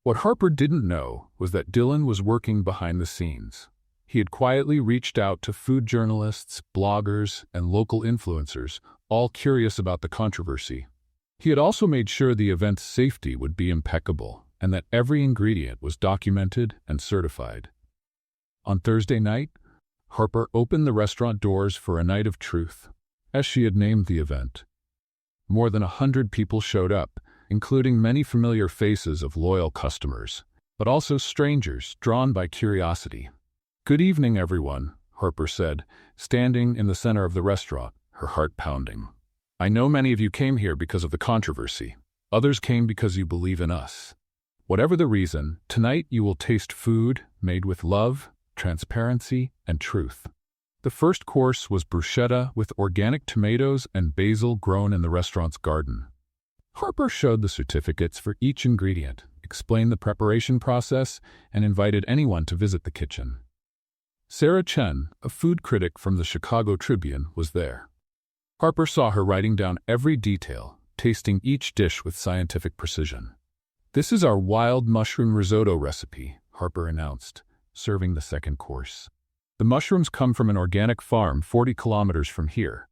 What Harper didn't know was that Dylan was working behind the scenes. He had quietly reached out to food journalists, bloggers, and local influencers, all curious about the controversy. He had also made sure the event's safety would be impeccable and that every ingredient was documented and certified. On Thursday night, Harper opened the restaurant doors for a night of truth, as she had named the event. More than 100 people showed up, including many familiar faces of loyal customers, but also strangers drawn by curiosity. "Good evening, everyone," Harper said, standing in the center of the restaurant, her heart pounding. "I know many of you came here because of the controversy. Others came because you believe in us. Whatever the reason, tonight you will taste food made with love, transparency, and truth." The first course was bruschetta with organic tomatoes and basil grown in the restaurant's garden. Harper showed the certificates for each ingredient, explained the preparation process, and invited anyone to visit the kitchen. Sarah Chen, a food critic from the Chicago Tribune, was there. Harper saw her writing down every detail, tasting each dish with scientific precision. "This is our wild mushroom risotto recipe," Harper announced, serving the second course. "The mushrooms come from an organic farm 40 kilometers from here.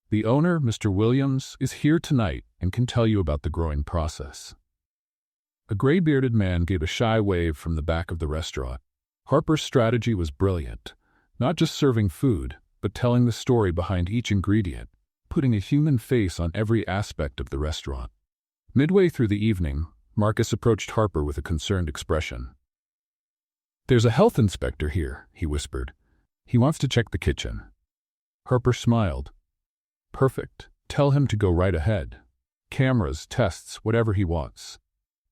The owner, Mr. Williams, is here tonight and can tell you about the growing process." A gray-bearded man gave a shy wave from the back of the restaurant. Harper's strategy was brilliant, not just serving food, but telling the story behind each ingredient, putting a human face on every aspect of the restaurant. Midway through the evening, Marcus approached Harper with a concerned expression. "There's a health inspector here," he whispered. "He wants to check the kitchen." Harper smiled. "Perfect. Tell him to go right ahead. Cameras, tests, whatever he wants."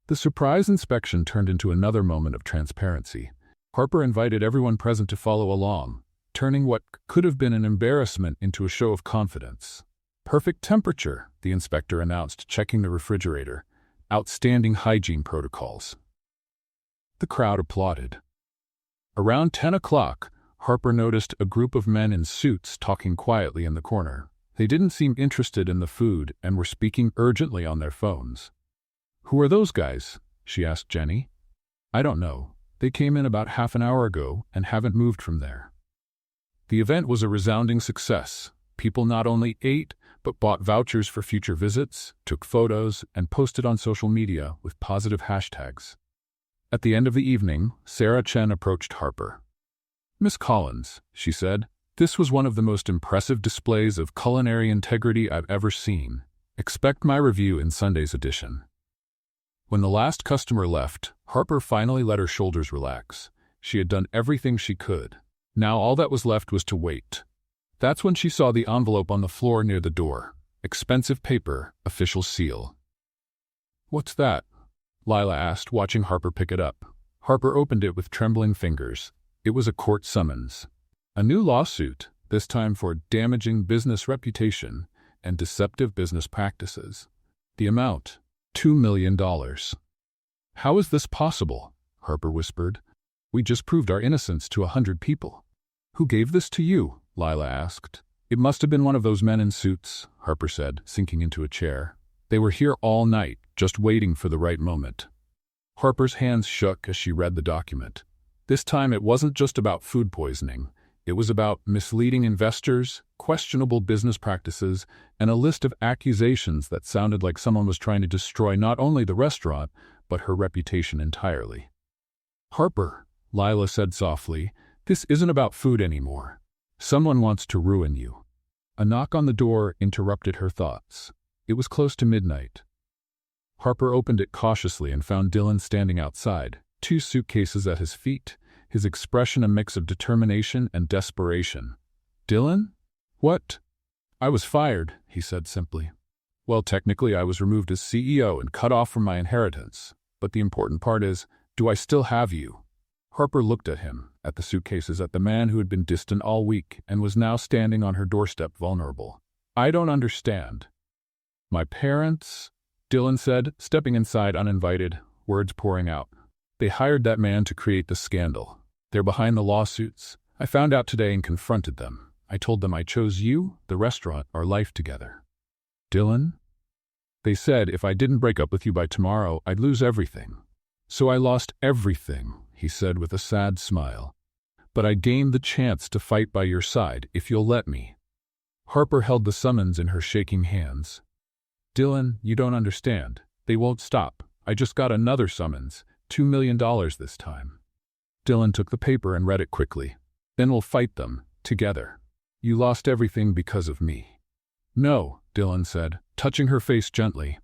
The surprise inspection turned into another moment of transparency. Harper invited everyone present to follow along, turning what could have been an embarrassment into a show of confidence. "Perfect temperature," the inspector announced, checking the refrigerator. "Outstanding hygiene protocols." The crowd applauded. Around 10 o'clock, Harper noticed a group of men in suits talking quietly in the corner. They didn't seem interested in the food and were speaking urgently on their phones. "Who are those guys?" she asked Jenny. "I don't know. They came in about half an hour ago and haven't moved from there." The event was a resounding success. People not only ate, but bought vouchers for future visits, took photos, and posted on social media with positive hashtags. At the end of the evening, Sarah Chen approached Harper. "Miss Collins," she said, "this was one of the most impressive displays of culinary integrity I've ever seen. Expect my review in Sunday's edition." When the last customer left, Harper finally let her shoulders relax. She had done everything she could. Now all that was left was to wait. That's when she saw the envelope on the floor near the door. Expensive paper, official seal. "What's that?" Lila asked, watching Harper pick it up. Harper opened it with trembling fingers. It was a court summons. A new lawsuit, this time for damaging business reputation and deceptive business practices. The amount, $2 million. "How is this possible?" Harper whispered. "We just proved our innocence to 100 people." "Who gave this to you?" Lila asked. "It must have been one of those men in suits," Harper said, sinking into a chair. "They were here all night, just waiting for the right moment." Harper's hands shook as she read the document. This time it wasn't just about food poisoning. It was about misleading investors, questionable business practices, and a list of accusations that sounded like someone was trying to destroy not only the restaurant, but her reputation entirely. "Harper," Lila said softly, "this isn't about food anymore. Someone wants to ruin you." A knock on the door interrupted her thoughts. It was close to midnight. Harper opened it cautiously and found Dylan standing outside, 2 suitcases at his feet, his expression a mix of determination and desperation. "Dylan? What?" "I was fired," he said simply. "Well, technically I was removed as CEO and cut off from my inheritance. But the important part is, do I still have you?" Harper looked at him, at the suitcases, at the man who had been distant all week and was now standing on her doorstep vulnerable. "I don't understand." "My parents," Dylan said, stepping inside uninvited, words pouring out. "They hired that man to create the scandal. They're behind the lawsuits. I found out today and confronted them. I told them I chose you, the restaurant, our life together." "Dylan?" "They said if I didn't break up with you by tomorrow, I'd lose everything. So I lost everything," he said with a sad smile. "But I gained the chance to fight by your side, if you'll let me." Harper held the summons in her shaking hands. "Dylan, you don't understand. They won't stop. I just got another summons, $2 million this time." Dylan took the paper and read it quickly. "Then we'll fight them, together. You lost everything because of me." "No," Dylan said, touching her face gently.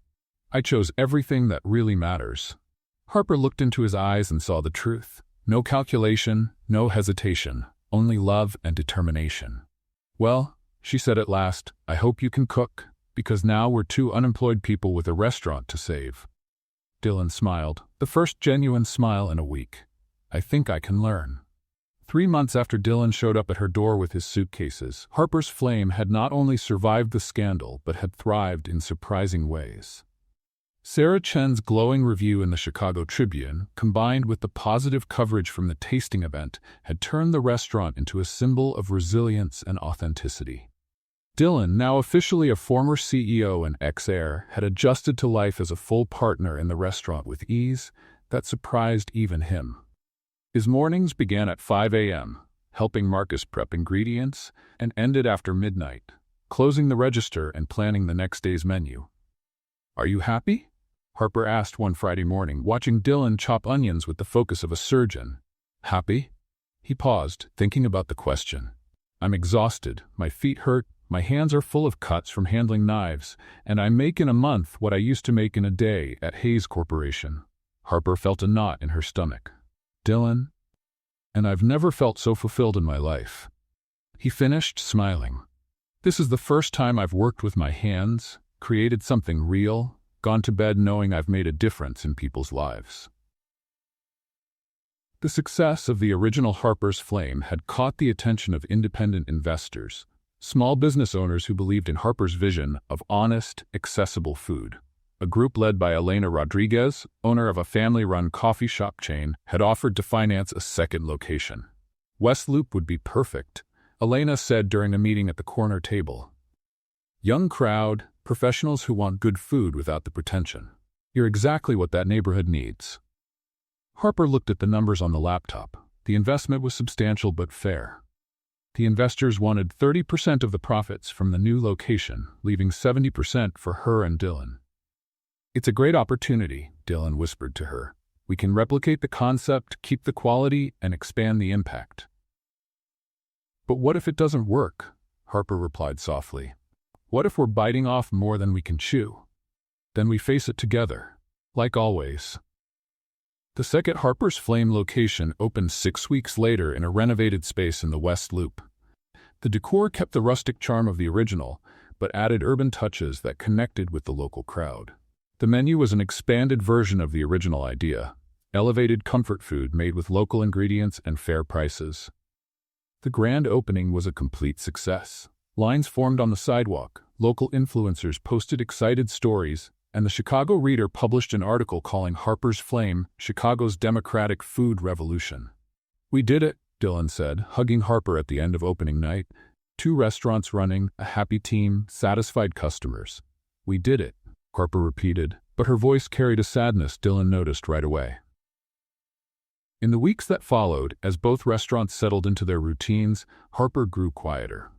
"I chose everything that really matters." Harper looked into his eyes and saw the truth. No calculation, no hesitation, only love and determination. "Well," she said at last, "I hope you can cook, because now we're two unemployed people with a restaurant to save." Dylan smiled, the first genuine smile in a week. "I think I can learn." 3 months after Dylan showed up at her door with his suitcases, Harper's Flame had not only survived the scandal but had thrived in surprising ways. Sarah Chen's glowing review in the Chicago Tribune, combined with the positive coverage from the tasting event, had turned the restaurant into a symbol of resilience and authenticity. Dylan, now officially a former CEO and ex-heir, had adjusted to life as a full partner in the restaurant with ease that surprised even him. His mornings began at 5 a.m., helping Marcus prep ingredients, and ended after midnight, closing the register and planning the next day's menu. "Are you happy?" Harper asked one Friday morning, watching Dylan chop onions with the focus of a surgeon. "Happy?" He paused, thinking about the question. "I'm exhausted, my feet hurt, my hands are full of cuts from handling knives, and I make in a month what I used to make in a day at Hayes Corporation." Harper felt a knot in her stomach. "Dylan? And I've never felt so fulfilled in my life." He finished, smiling. "This is the first time I've worked with my hands, created something real, gone to bed knowing I've made a difference in people's lives." The success of the original Harper's Flame had caught the attention of independent investors, small business owners who believed in Harper's vision of honest, accessible food. A group led by Elena Rodriguez, owner of a family-run coffee shop chain, had offered to finance a second location. West Loop would be perfect, Elena said during a meeting at the corner table. "Young crowd, professionals who want good food without the pretension. You're exactly what that neighborhood needs." Harper looked at the numbers on the laptop. The investment was substantial but fair. The investors wanted 30% of the profits from the new location, leaving 70% for her and Dylan. "It's a great opportunity," Dylan whispered to her. "We can replicate the concept, keep the quality, and expand the impact." "But what if it doesn't work?" Harper replied softly. "What if we're biting off more than we can chew? Then we face it together, like always." The second Harper's Flame location opened 6 weeks later in a renovated space in the West Loop. The decor kept the rustic charm of the original, but added urban touches that connected with the local crowd. The menu was an expanded version of the original idea, elevated comfort food made with local ingredients and fair prices. The grand opening was a complete success. Lines formed on the sidewalk, local influencers posted excited stories, and the Chicago Reader published an article calling Harper's Flame Chicago's Democratic Food Revolution. "We did it," Dylan said, hugging Harper at the end of opening night. 2 restaurants running, a happy team, satisfied customers. "We did it," Harper repeated, but her voice carried a sadness Dylan noticed right away. In the weeks that followed, as both restaurants settled into their routines, Harper grew quieter.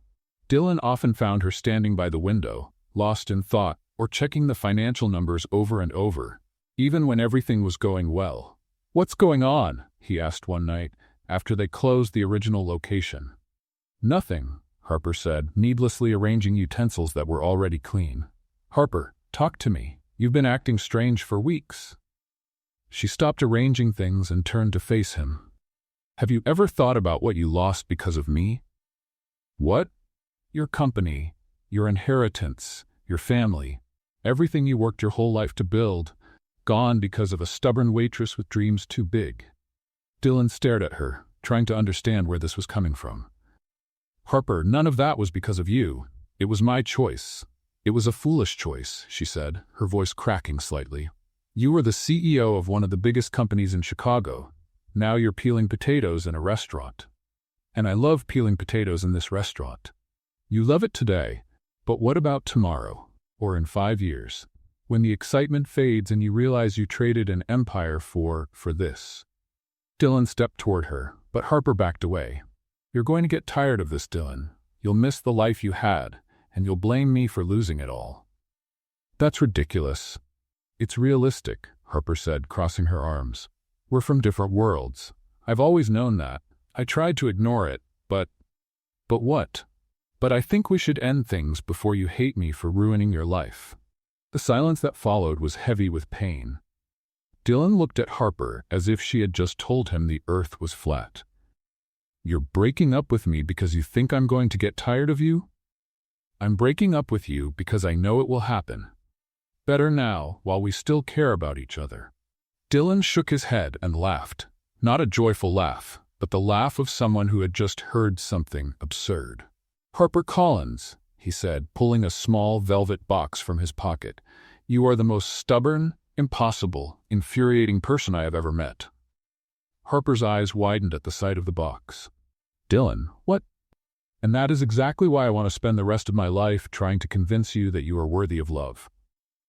Dylan often found her standing by the window, lost in thought, or checking the financial numbers over and over, even when everything was going well. "What's going on?" he asked one night, after they closed the original location. "Nothing," Harper said, needlessly arranging utensils that were already clean. "Harper, talk to me. You've been acting strange for weeks." She stopped arranging things and turned to face him. "Have you ever thought about what you lost because of me?" "What?" "Your company, your inheritance, your family. Everything you worked your whole life to build, gone because of a stubborn waitress with dreams too big." Dylan stared at her, trying to understand where this was coming from. Harper, none of that was because of you. It was my choice. It was a foolish choice, she said, her voice cracking slightly. You were the CEO of one of the biggest companies in Chicago. Now you're peeling potatoes in a restaurant. And I love peeling potatoes in this restaurant. You love it today, but what about tomorrow, or in 5 years, when the excitement fades and you realize you traded an empire for this? Dylan stepped toward her, but Harper backed away. You're going to get tired of this, Dylan. You'll miss the life you had, and you'll blame me for losing it all. That's ridiculous. It's realistic, Harper said, crossing her arms. We're from different worlds. I've always known that. I tried to ignore it, but what? But I think we should end things before you hate me for ruining your life. The silence that followed was heavy with pain. Dylan looked at Harper as if she had just told him the earth was flat. You're breaking up with me because you think I'm going to get tired of you? I'm breaking up with you because I know it will happen. Better now, while we still care about each other. Dylan shook his head and laughed. Not a joyful laugh, but the laugh of someone who had just heard something absurd. Harper Collins, he said, pulling a small velvet box from his pocket. You are the most stubborn, impossible, infuriating person I have ever met. Harper's eyes widened at the sight of the box. Dylan, what? And that is exactly why I want to spend the rest of my life trying to convince you that you are worthy of love.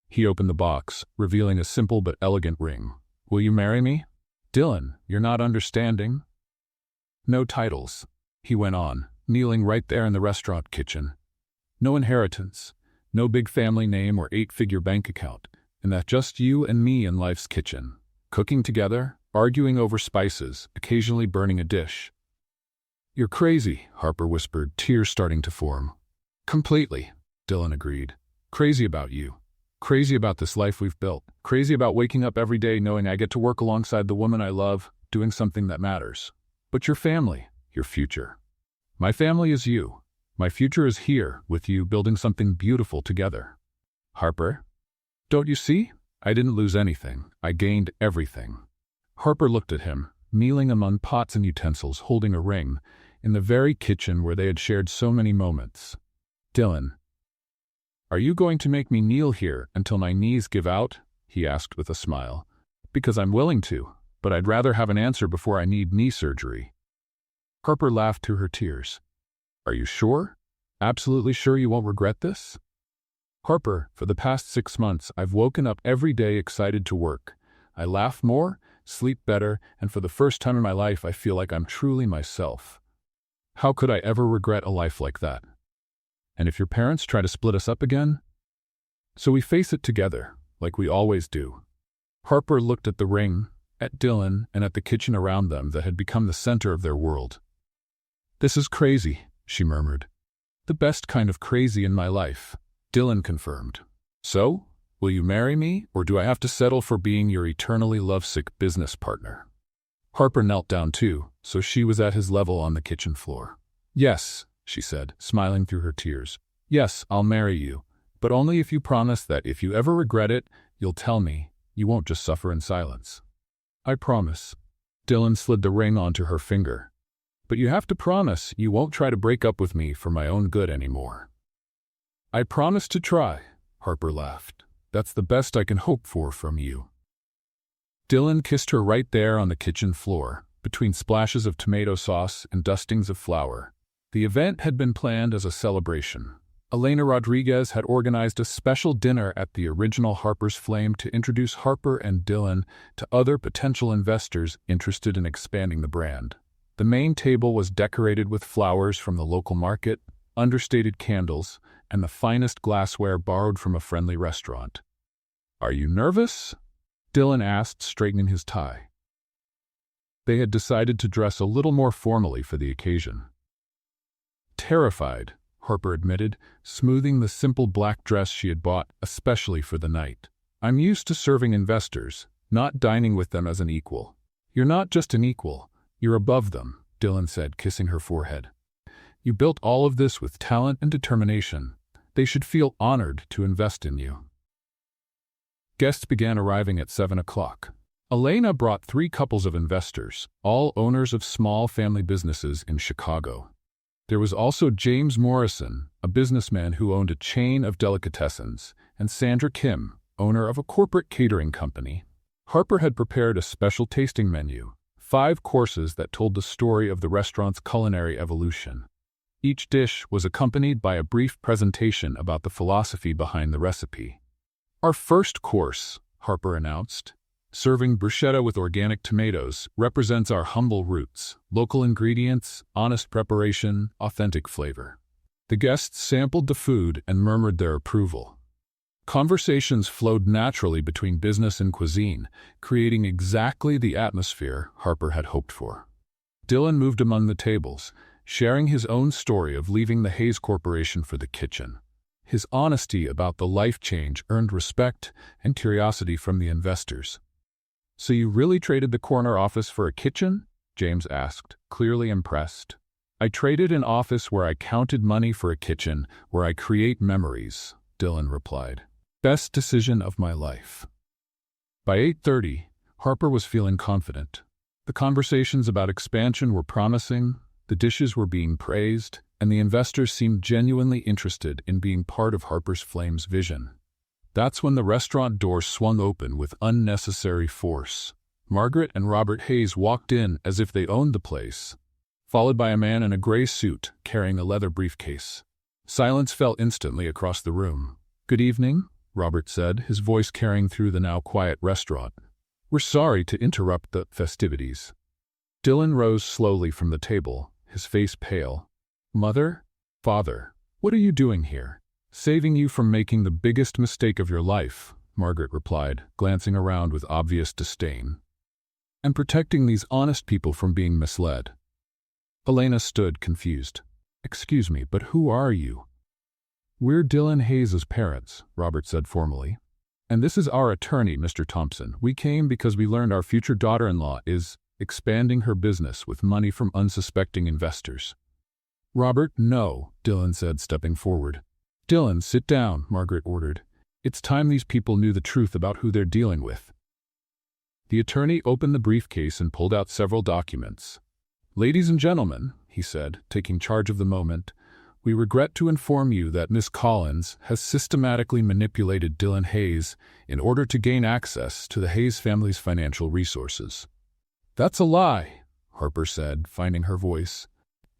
He opened the box, revealing a simple but elegant ring. Will you marry me? Dylan, you're not understanding. No titles, he went on, kneeling right there in the restaurant kitchen. No inheritance, no big family name or 8-figure bank account, and that just you and me in life's kitchen, cooking together, arguing over spices, occasionally burning a dish. You're crazy, Harper whispered, tears starting to form. Completely, Dylan agreed. Crazy about you. Crazy about this life we've built. Crazy about waking up every day knowing I get to work alongside the woman I love, doing something that matters. But your family, your future. My family is you. My future is here, with you, building something beautiful together. Harper? Don't you see? I didn't lose anything. I gained everything. Harper looked at him, kneeling among pots and utensils, holding a ring, in the very kitchen where they had shared so many moments. Dylan, are you going to make me kneel here until my knees give out? He asked with a smile. Because I'm willing to, but I'd rather have an answer before I need knee surgery. Harper laughed through her tears. Are you sure? Absolutely sure you won't regret this? Harper, for the past 6 months, I've woken up every day excited to work. I laugh more, sleep better, and for the first time in my life I feel like I'm truly myself. How could I ever regret a life like that? And if your parents try to split us up again? So we face it together, like we always do. Harper looked at the ring, at Dylan, and at the kitchen around them that had become the center of their world. This is crazy, she murmured. The best kind of crazy in my life, Dylan confirmed. So, will you marry me, or do I have to settle for being your eternally lovesick business partner? Harper knelt down too, so she was at his level on the kitchen floor. Yes, she said, smiling through her tears. Yes, I'll marry you, but only if you promise that if you ever regret it, you'll tell me. You won't just suffer in silence. I promise. Dylan slid the ring onto her finger. But you have to promise you won't try to break up with me for my own good anymore. I promise to try, Harper laughed. That's the best I can hope for from you. Dylan kissed her right there on the kitchen floor, between splashes of tomato sauce and dustings of flour. The event had been planned as a celebration. Elena Rodriguez had organized a special dinner at the original Harper's Flame to introduce Harper and Dylan to other potential investors interested in expanding the brand. The main table was decorated with flowers from the local market, understated candles, and the finest glassware borrowed from a friendly restaurant. Are you nervous? Dylan asked, straightening his tie. They had decided to dress a little more formally for the occasion. Terrified, Harper admitted, smoothing the simple black dress she had bought especially for the night. I'm used to serving investors, not dining with them as an equal. You're not just an equal, you're above them, Dylan said, kissing her forehead. You built all of this with talent and determination. They should feel honored to invest in you. Guests began arriving at 7 o'clock. Elena brought 3 couples of investors, all owners of small family businesses in Chicago. There was also James Morrison, a businessman who owned a chain of delicatessens, and Sandra Kim, owner of a corporate catering company. Harper had prepared a special tasting menu, 5 courses that told the story of the restaurant's culinary evolution. Each dish was accompanied by a brief presentation about the philosophy behind the recipe. "Our first course," Harper announced, serving bruschetta with organic tomatoes, represents our humble roots, local ingredients, honest preparation, authentic flavor. The guests sampled the food and murmured their approval. Conversations flowed naturally between business and cuisine, creating exactly the atmosphere Harper had hoped for. Dylan moved among the tables, sharing his own story of leaving the Hayes Corporation for the kitchen. His honesty about the life change earned respect and curiosity from the investors. "So you really traded the corner office for a kitchen?" James asked, clearly impressed. "I traded an office where I counted money for a kitchen where I create memories," Dylan replied. "Best decision of my life." By 8:30, Harper was feeling confident. The conversations about expansion were promising, the dishes were being praised, and the investors seemed genuinely interested in being part of Harper's Flames vision. That's when the restaurant doors swung open with unnecessary force. Margaret and Robert Hayes walked in as if they owned the place, followed by a man in a gray suit carrying a leather briefcase. Silence fell instantly across the room. "Good evening," Robert said, his voice carrying through the now quiet restaurant. "We're sorry to interrupt the festivities." Dylan rose slowly from the table, his face pale. "Mother? Father, what are you doing here?" "Saving you from making the biggest mistake of your life," Margaret replied, glancing around with obvious disdain. "And protecting these honest people from being misled." Elena stood, confused. "Excuse me, but who are you?" "We're Dylan Hayes' parents," Robert said formally. "And this is our attorney, Mr. Thompson. We came because we learned our future daughter-in-law is expanding her business with money from unsuspecting investors." "Robert, no," Dylan said, stepping forward. "Dylan, sit down," Margaret ordered. "It's time these people knew the truth about who they're dealing with." The attorney opened the briefcase and pulled out several documents. "Ladies and gentlemen," he said, taking charge of the moment, "we regret to inform you that Miss Collins has systematically manipulated Dylan Hayes in order to gain access to the Hayes family's financial resources." "That's a lie," Harper said, finding her voice.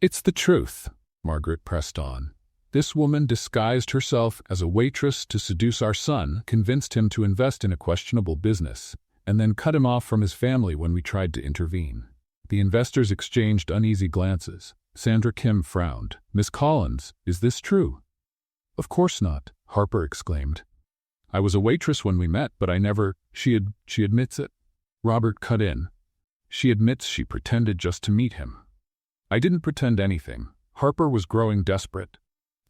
"It's the truth," Margaret pressed on. "This woman disguised herself as a waitress to seduce our son, convinced him to invest in a questionable business, and then cut him off from his family when we tried to intervene." The investors exchanged uneasy glances. Sandra Kim frowned. "Miss Collins, is this true?" "Of course not," Harper exclaimed. "I was a waitress when we met, but I never— She admits it." Robert cut in. "She admits she pretended just to meet him." "I didn't pretend anything." Harper was growing desperate.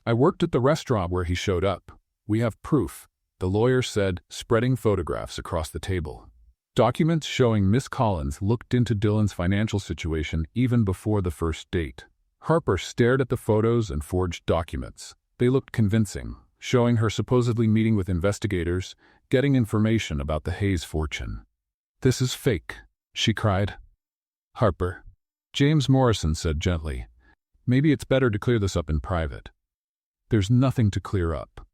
"I worked at the restaurant where he showed up. We have proof," the lawyer said, spreading photographs across the table. Documents showing Miss Collins looked into Dylan's financial situation even before the first date. Harper stared at the photos and forged documents. They looked convincing, showing her supposedly meeting with investigators, getting information about the Hayes fortune. "This is fake," she cried. "Harper," James Morrison said gently, "maybe it's better to clear this up in private." "There's nothing to clear up."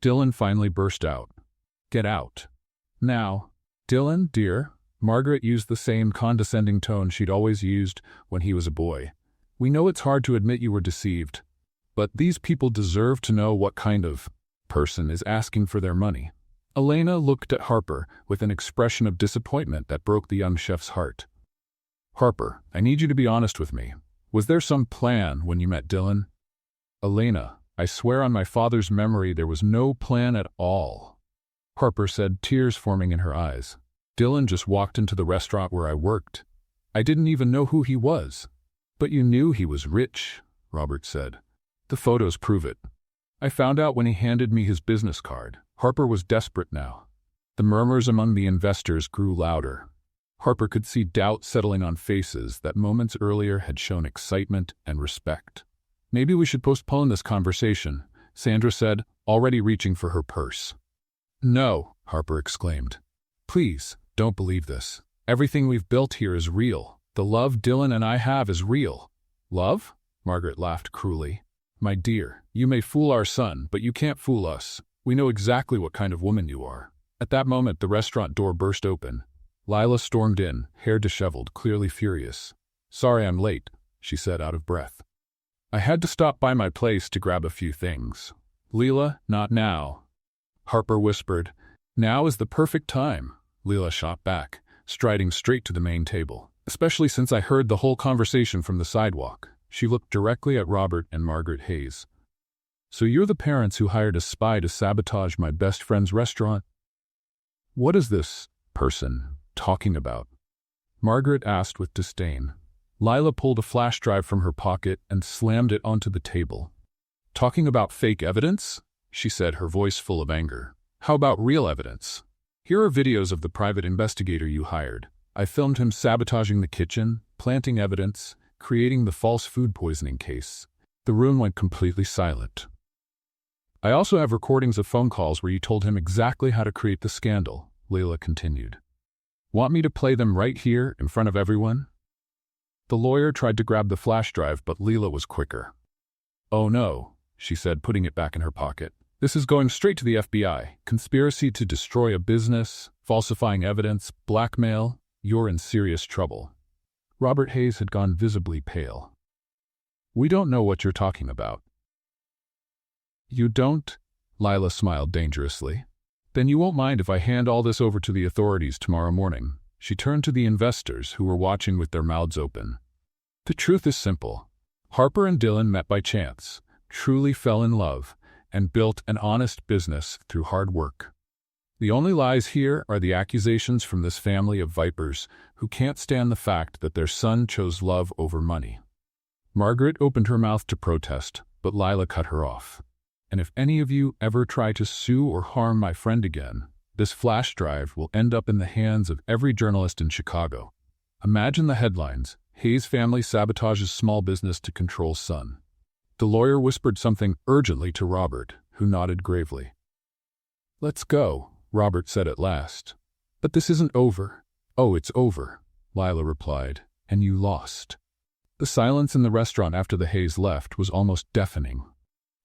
Dylan finally burst out. "Get out. Now." "Dylan, dear," Margaret used the same condescending tone she'd always used when he was a boy. "We know it's hard to admit you were deceived, but these people deserve to know what kind of person is asking for their money." Elena looked at Harper with an expression of disappointment that broke the young chef's heart. "Harper, I need you to be honest with me. Was there some plan when you met Dylan?" "Elena, I swear on my father's memory there was no plan at all," Harper said, tears forming in her eyes. "Dylan just walked into the restaurant where I worked. I didn't even know who he was." "But you knew he was rich," Robert said. "The photos prove it. I found out when he handed me his business card." Harper was desperate now. The murmurs among the investors grew louder. Harper could see doubt settling on faces that moments earlier had shown excitement and respect. "Maybe we should postpone this conversation," Sandra said, already reaching for her purse. "No," Harper exclaimed. "Please, don't believe this." Everything we've built here is real. The love Dylan and I have is real. Love? Margaret laughed cruelly. My dear, you may fool our son, but you can't fool us. We know exactly what kind of woman you are. At that moment, the restaurant door burst open. Lila stormed in, hair disheveled, clearly furious. Sorry I'm late, she said out of breath. I had to stop by my place to grab a few things. Leela, not now. Harper whispered. Now is the perfect time. Leela shot back, striding straight to the main table. Especially since I heard the whole conversation from the sidewalk. She looked directly at Robert and Margaret Hayes. So you're the parents who hired a spy to sabotage my best friend's restaurant? What is this person talking about? Margaret asked with disdain. Lila pulled a flash drive from her pocket and slammed it onto the table. Talking about fake evidence? She said, her voice full of anger. How about real evidence? Here are videos of the private investigator you hired. I filmed him sabotaging the kitchen, planting evidence, creating the false food poisoning case. The room went completely silent. I also have recordings of phone calls where you told him exactly how to create the scandal, Leila continued. Want me to play them right here in front of everyone? The lawyer tried to grab the flash drive, but Leila was quicker. Oh no, she said, putting it back in her pocket. This is going straight to the FBI. Conspiracy to destroy a business, falsifying evidence, blackmail. You're in serious trouble. Robert Hayes had gone visibly pale. We don't know what you're talking about. You don't? Lila smiled dangerously. Then you won't mind if I hand all this over to the authorities tomorrow morning. She turned to the investors who were watching with their mouths open. The truth is simple. Harper and Dylan met by chance, truly fell in love, and built an honest business through hard work. The only lies here are the accusations from this family of vipers who can't stand the fact that their son chose love over money. Margaret opened her mouth to protest, but Lila cut her off. And if any of you ever try to sue or harm my friend again, this flash drive will end up in the hands of every journalist in Chicago. Imagine the headlines. Hayes family sabotages small business to control son. The lawyer whispered something urgently to Robert, who nodded gravely. Let's go, Robert said at last. But this isn't over. Oh, it's over, Lila replied, and you lost. The silence in the restaurant after the Hayes left was almost deafening.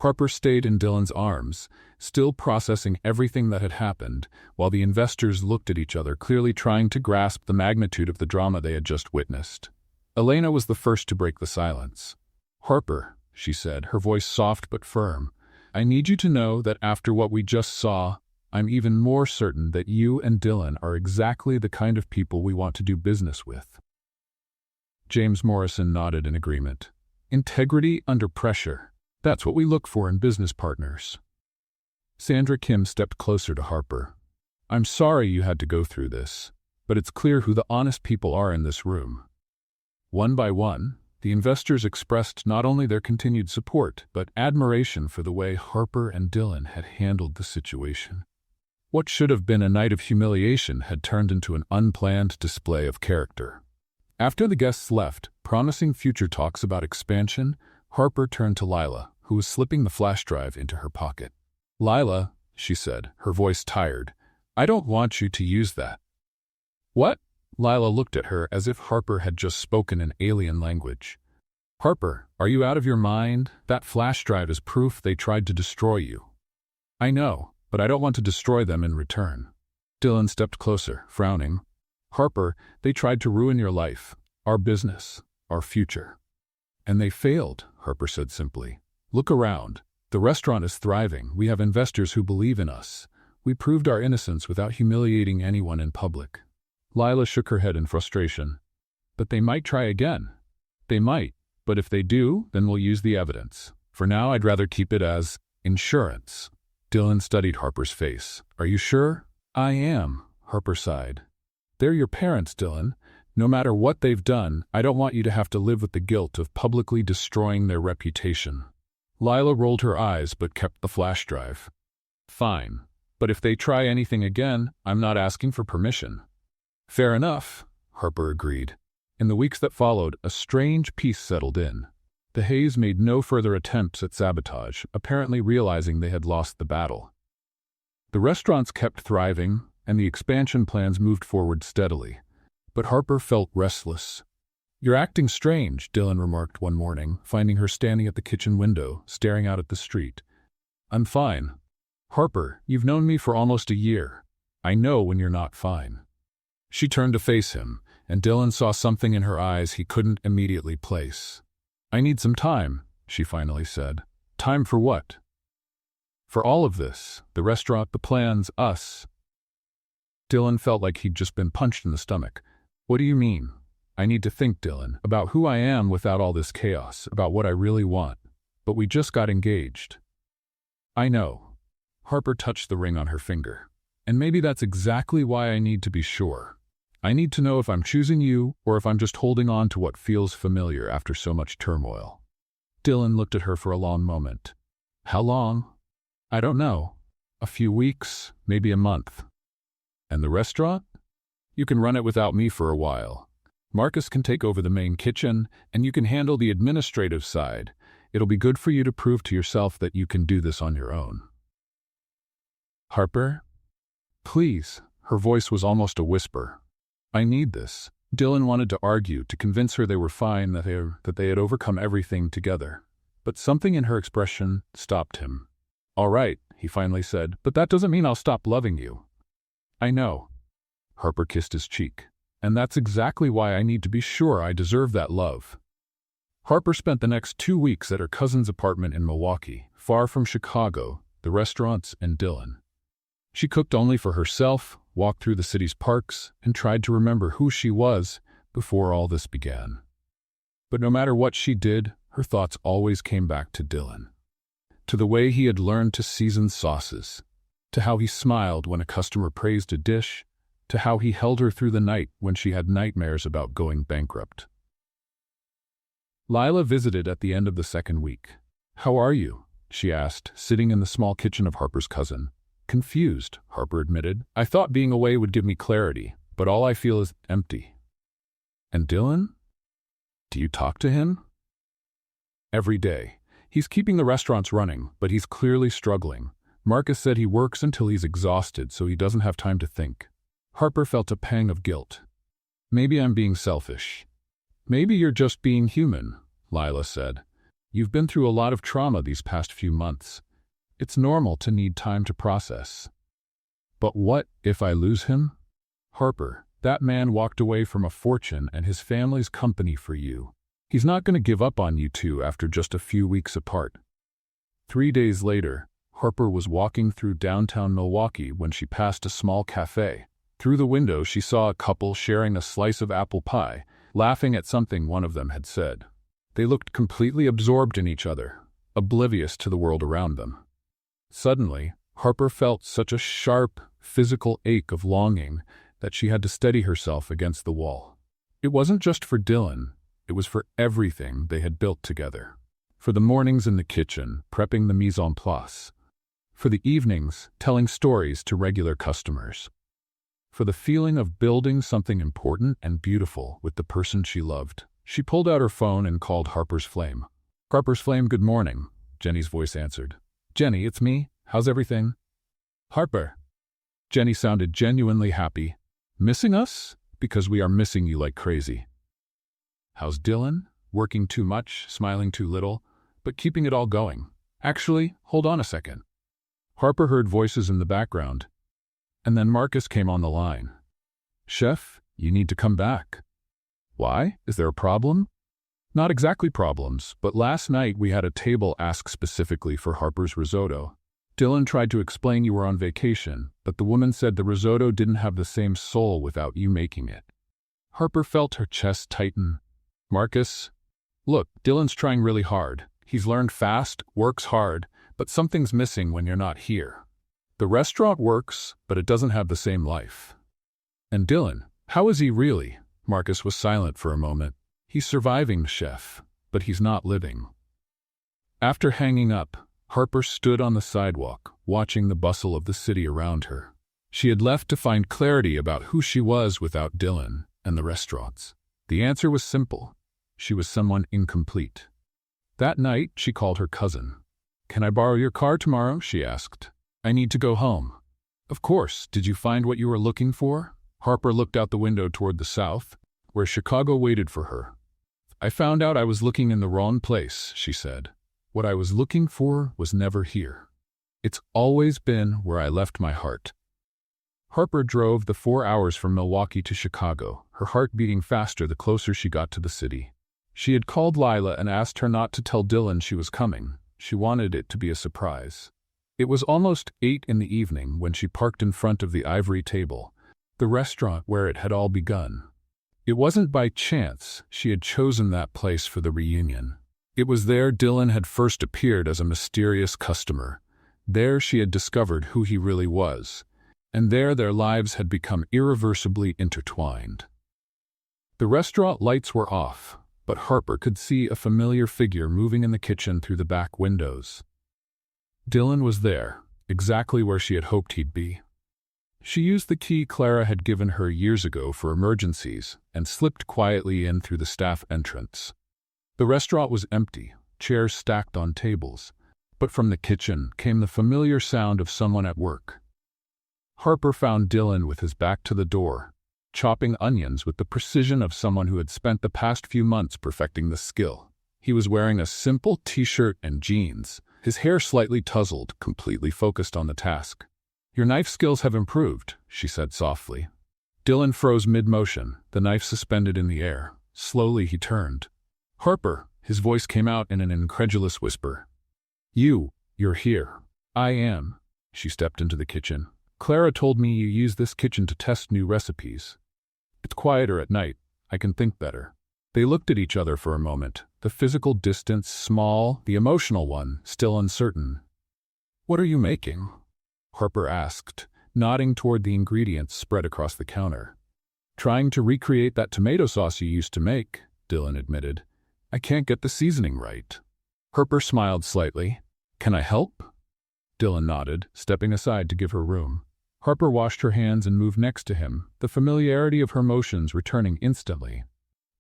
Harper stayed in Dylan's arms, still processing everything that had happened, while the investors looked at each other, clearly trying to grasp the magnitude of the drama they had just witnessed. Elena was the first to break the silence. Harper, she said, her voice soft but firm, I need you to know that after what we just saw, I'm even more certain that you and Dylan are exactly the kind of people we want to do business with. James Morrison nodded in agreement. Integrity under pressure. That's what we look for in business partners. Sandra Kim stepped closer to Harper. I'm sorry you had to go through this, but it's clear who the honest people are in this room. One by one, the investors expressed not only their continued support, but admiration for the way Harper and Dylan had handled the situation. What should have been a night of humiliation had turned into an unplanned display of character. After the guests left, promising future talks about expansion, Harper turned to Lila, who was slipping the flash drive into her pocket. Lila, she said, her voice tired, I don't want you to use that. What? Lila looked at her as if Harper had just spoken an alien language. Harper, are you out of your mind? That flash drive is proof they tried to destroy you. I know, but I don't want to destroy them in return. Dylan stepped closer, frowning. Harper, they tried to ruin your life, our business, our future. And they failed, Harper said simply. Look around. The restaurant is thriving. We have investors who believe in us. We proved our innocence without humiliating anyone in public. Lila shook her head in frustration. But they might try again. They might, but if they do, then we'll use the evidence. For now, I'd rather keep it as insurance. Dylan studied Harper's face. Are you sure? I am, Harper sighed. They're your parents, Dylan. No matter what they've done, I don't want you to have to live with the guilt of publicly destroying their reputation. Lila rolled her eyes but kept the flash drive. Fine, but if they try anything again, I'm not asking for permission. Fair enough, Harper agreed. In the weeks that followed, a strange peace settled in. The Hayes made no further attempts at sabotage, apparently realizing they had lost the battle. The restaurants kept thriving, and the expansion plans moved forward steadily. But Harper felt restless. "You're acting strange," Dylan remarked one morning, finding her standing at the kitchen window, staring out at the street. "I'm fine." "Harper, you've known me for almost a year. I know when you're not fine." She turned to face him, and Dylan saw something in her eyes he couldn't immediately place. "I need some time," she finally said. "Time for what?" "For all of this. The restaurant, the plans, us." Dylan felt like he'd just been punched in the stomach. "What do you mean?" "I need to think, Dylan, about who I am without all this chaos, about what I really want. But we just got engaged." "I know." Harper touched the ring on her finger. "And maybe that's exactly why I need to be sure. I need to know if I'm choosing you or if I'm just holding on to what feels familiar after so much turmoil." Dylan looked at her for a long moment. "How long?" "I don't know. A few weeks, maybe a month." "And the restaurant?" "You can run it without me for a while. Marcus can take over the main kitchen, and you can handle the administrative side. It'll be good for you to prove to yourself that you can do this on your own." "Harper? Please." Her voice was almost a whisper. "I need this." Dylan wanted to argue, to convince her they were fine, that they had overcome everything together. But something in her expression stopped him. "All right," he finally said, "but that doesn't mean I'll stop loving you." "I know." Harper kissed his cheek. "And that's exactly why I need to be sure I deserve that love." Harper spent the next 2 weeks at her cousin's apartment in Milwaukee, far from Chicago, the restaurants, and Dylan. She cooked only for herself, walked through the city's parks, and tried to remember who she was before all this began. But no matter what she did, her thoughts always came back to Dylan. To the way he had learned to season sauces, to how he smiled when a customer praised a dish, to how he held her through the night when she had nightmares about going bankrupt. Lila visited at the end of the second week. "How are you?" she asked, sitting in the small kitchen of Harper's cousin. "Confused," Harper admitted. "I thought being away would give me clarity, but all I feel is empty." "And Dylan? Do you talk to him?" "Every day. He's keeping the restaurants running, but he's clearly struggling. Marcus said he works until he's exhausted so he doesn't have time to think." Harper felt a pang of guilt. "Maybe I'm being selfish." "Maybe you're just being human," Lila said. "You've been through a lot of trauma these past few months. It's normal to need time to process." "But what if I lose him?" "Harper, that man walked away from a fortune and his family's company for you. He's not going to give up on you two after just a few weeks apart." 3 days later, Harper was walking through downtown Milwaukee when she passed a small cafe. Through the window, she saw a couple sharing a slice of apple pie, laughing at something one of them had said. They looked completely absorbed in each other, oblivious to the world around them. Suddenly, Harper felt such a sharp, physical ache of longing that she had to steady herself against the wall. It wasn't just for Dylan, it was for everything they had built together. For the mornings in the kitchen, prepping the mise en place. For the evenings, telling stories to regular customers. For the feeling of building something important and beautiful with the person she loved. She pulled out her phone and called Harper's Flame. "Harper's Flame, good morning," Jenny's voice answered. "Jenny, it's me. How's everything?" "Harper." Jenny sounded genuinely happy. "Missing us? Because we are missing you like crazy." "How's Dylan? Working too much, smiling too little, but keeping it all going. Actually, hold on a second." Harper heard voices in the background. And then Marcus came on the line. "Chef, you need to come back." "Why? Is there a problem?" "Not exactly problems, but last night we had a table ask specifically for Harper's risotto. Dylan tried to explain you were on vacation, but the woman said the risotto didn't have the same soul without you making it." Harper felt her chest tighten. "Marcus, look, Dylan's trying really hard. He's learned fast, works hard, but something's missing when you're not here. The restaurant works, but it doesn't have the same life." "And Dylan, how is he really?" Marcus was silent for a moment. "He's surviving, chef, but he's not living." After hanging up, Harper stood on the sidewalk, watching the bustle of the city around her. She had left to find clarity about who she was without Dylan and the restaurants. The answer was simple. She was someone incomplete. That night, she called her cousin. "Can I borrow your car tomorrow?" she asked. "I need to go home." "Of course. Did you find what you were looking for?" Harper looked out the window toward the south, where Chicago waited for her. "I found out I was looking in the wrong place," she said. "What I was looking for was never here. It's always been where I left my heart." Harper drove the 4 hours from Milwaukee to Chicago, her heart beating faster the closer she got to the city. She had called Lila and asked her not to tell Dylan she was coming. She wanted it to be a surprise. It was almost 8 in the evening when she parked in front of the Ivory Table, the restaurant where it had all begun. It wasn't by chance she had chosen that place for the reunion. It was there Dylan had first appeared as a mysterious customer. There she had discovered who he really was. And there their lives had become irreversibly intertwined. The restaurant lights were off, but Harper could see a familiar figure moving in the kitchen through the back windows. Dylan was there, exactly where she had hoped he'd be. She used the key Clara had given her years ago for emergencies and slipped quietly in through the staff entrance. The restaurant was empty, chairs stacked on tables, but from the kitchen came the familiar sound of someone at work. Harper found Dylan with his back to the door, chopping onions with the precision of someone who had spent the past few months perfecting the skill. He was wearing a simple t-shirt and jeans, his hair slightly tousled, completely focused on the task. "Your knife skills have improved," she said softly. Dylan froze mid-motion, the knife suspended in the air. Slowly he turned. "Harper," his voice came out in an incredulous whisper. You're here." "I am." She stepped into the kitchen. "Clara told me you use this kitchen to test new recipes. It's quieter at night. I can think better." They looked at each other for a moment, the physical distance small, the emotional one still uncertain. "What are you making?" Harper asked, nodding toward the ingredients spread across the counter. "Trying to recreate that tomato sauce you used to make," Dylan admitted. "I can't get the seasoning right." Harper smiled slightly. "Can I help?" Dylan nodded, stepping aside to give her room. Harper washed her hands and moved next to him, the familiarity of her motions returning instantly.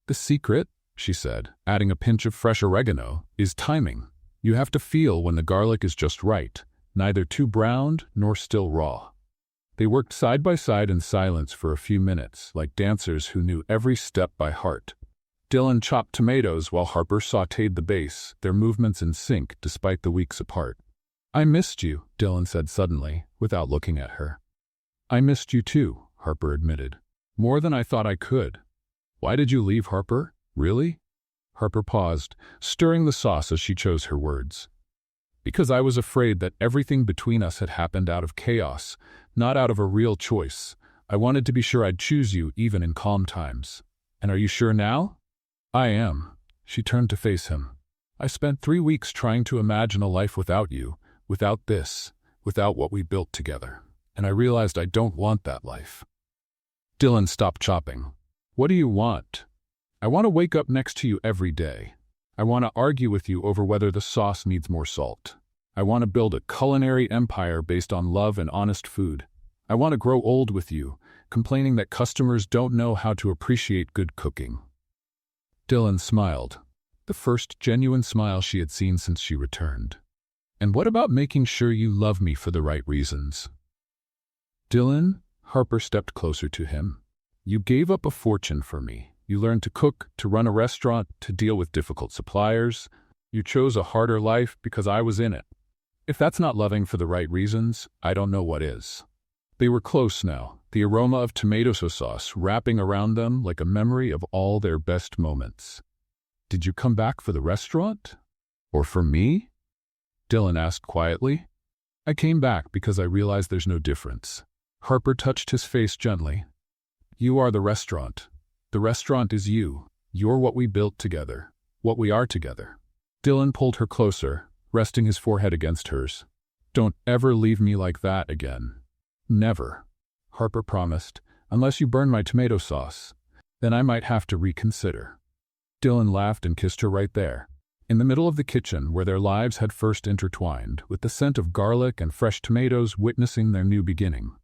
"The secret," she said, adding a pinch of fresh oregano, "is timing. You have to feel when the garlic is just right, neither too browned nor still raw." They worked side by side in silence for a few minutes, like dancers who knew every step by heart. Dylan chopped tomatoes while Harper sautéed the base, their movements in sync despite the weeks apart. "I missed you," Dylan said suddenly, without looking at her. "I missed you too," Harper admitted. "More than I thought I could." "Why did you leave, Harper? Really?" Harper paused, stirring the sauce as she chose her words. "Because I was afraid that everything between us had happened out of chaos, not out of a real choice. I wanted to be sure I'd choose you even in calm times. And are you sure now?" "I am." She turned to face him. "I spent 3 weeks trying to imagine a life without you, without this, without what we built together. And I realized I don't want that life." Dylan stopped chopping. "What do you want?" "I want to wake up next to you every day. I want to argue with you over whether the sauce needs more salt. I want to build a culinary empire based on love and honest food. I want to grow old with you, complaining that customers don't know how to appreciate good cooking." Dylan smiled, the first genuine smile she had seen since she returned. "And what about making sure you love me for the right reasons?" "Dylan," Harper stepped closer to him, "you gave up a fortune for me. You learned to cook, to run a restaurant, to deal with difficult suppliers. You chose a harder life because I was in it. If that's not loving for the right reasons, I don't know what is." They were close now, the aroma of tomato sauce wrapping around them like a memory of all their best moments. "Did you come back for the restaurant? Or for me?" Dylan asked quietly. "I came back because I realized there's no difference." Harper touched his face gently. "You are the restaurant. The restaurant is you. You're what we built together, what we are together." Dylan pulled her closer, resting his forehead against hers. "Don't ever leave me like that again." "Never," Harper promised, "unless you burn my tomato sauce. Then I might have to reconsider." Dylan laughed and kissed her right there, in the middle of the kitchen where their lives had first intertwined, with the scent of garlic and fresh tomatoes witnessing their new beginning.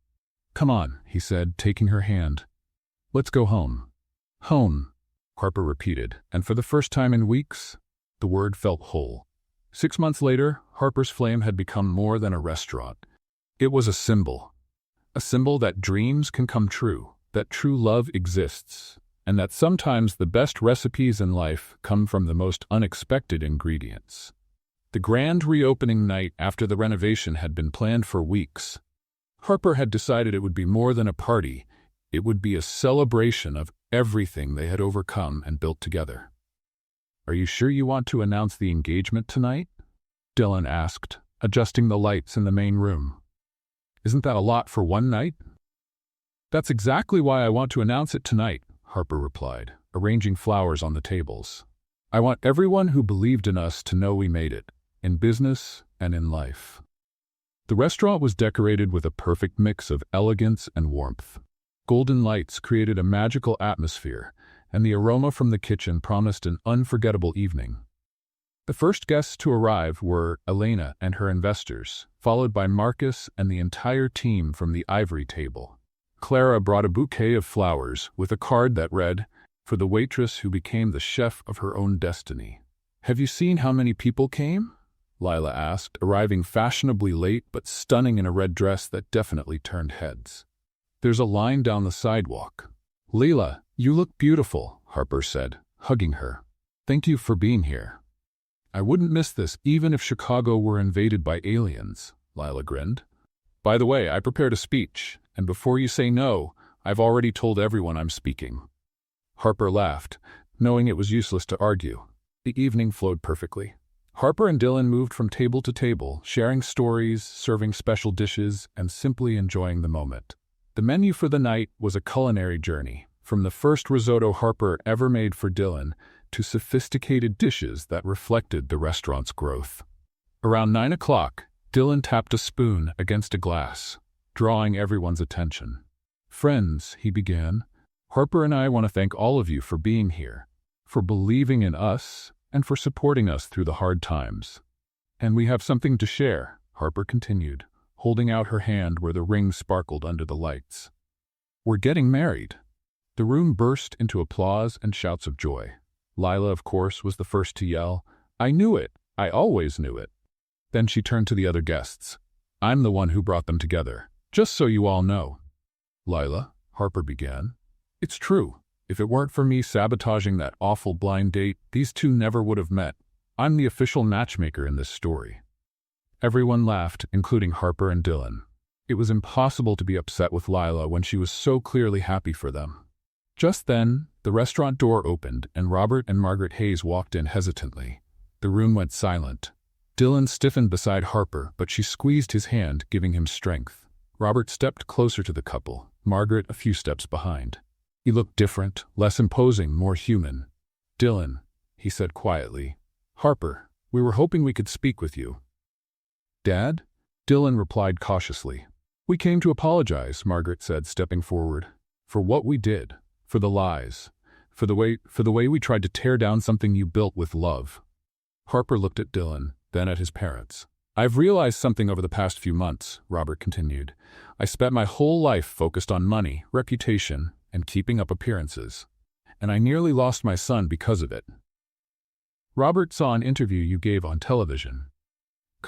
"Come on," he said, taking her hand. "Let's go home." "Home," Harper repeated, and for the first time in weeks, the word felt whole. 6 months later, Harper's Flame had become more than a restaurant. It was a symbol that dreams can come true, that true love exists, and that sometimes the best recipes in life come from the most unexpected ingredients. The grand reopening night after the renovation had been planned for weeks. Harper had decided it would be more than a party. It would be a celebration of everything they had overcome and built together. "Are you sure you want to announce the engagement tonight?" Dylan asked, adjusting the lights in the main room. "Isn't that a lot for one night?" "That's exactly why I want to announce it tonight," Harper replied, arranging flowers on the tables. "I want everyone who believed in us to know we made it, in business and in life." The restaurant was decorated with a perfect mix of elegance and warmth. Golden lights created a magical atmosphere, and the aroma from the kitchen promised an unforgettable evening. The first guests to arrive were Elena and her investors, followed by Marcus and the entire team from the ivory table. Clara brought a bouquet of flowers with a card that read, "For the waitress who became the chef of her own destiny." "Have you seen how many people came?" Lila asked, arriving fashionably late but stunning in a red dress that definitely turned heads. "There's a line down the sidewalk." "Leela, you look beautiful," Harper said, hugging her. "Thank you for being here." "I wouldn't miss this even if Chicago were invaded by aliens," Lila grinned. "By the way, I prepared a speech, and before you say no, I've already told everyone I'm speaking." Harper laughed, knowing it was useless to argue. The evening flowed perfectly. Harper and Dylan moved from table to table, sharing stories, serving special dishes, and simply enjoying the moment. The menu for the night was a culinary journey, from the first risotto Harper ever made for Dylan to sophisticated dishes that reflected the restaurant's growth. Around 9 o'clock, Dylan tapped a spoon against a glass, drawing everyone's attention. "Friends," he began, "Harper and I want to thank all of you for being here, for believing in us, and for supporting us through the hard times. And we have something to share," Harper continued, holding out her hand where the ring sparkled under the lights. "We're getting married." The room burst into applause and shouts of joy. Lila, of course, was the first to yell, "I knew it! I always knew it!" Then she turned to the other guests. "I'm the one who brought them together, just so you all know." "Lila," Harper began, "it's true. If it weren't for me sabotaging that awful blind date, these two never would have met. I'm the official matchmaker in this story." Everyone laughed, including Harper and Dylan. It was impossible to be upset with Lila when she was so clearly happy for them. Just then, the restaurant door opened and Robert and Margaret Hayes walked in hesitantly. The room went silent. Dylan stiffened beside Harper, but she squeezed his hand, giving him strength. Robert stepped closer to the couple, Margaret a few steps behind. He looked different, less imposing, more human. "Dylan," he said quietly. "Harper, we were hoping we could speak with you." "Dad?" Dylan replied cautiously. "We came to apologize," Margaret said, stepping forward, "for what we did, for the lies, for the way we tried to tear down something you built with love." Harper looked at Dylan, then at his parents. "I've realized something over the past few months," Robert continued. "I spent my whole life focused on money, reputation, and keeping up appearances. And I nearly lost my son because of it." "Robert saw an interview you gave on television,"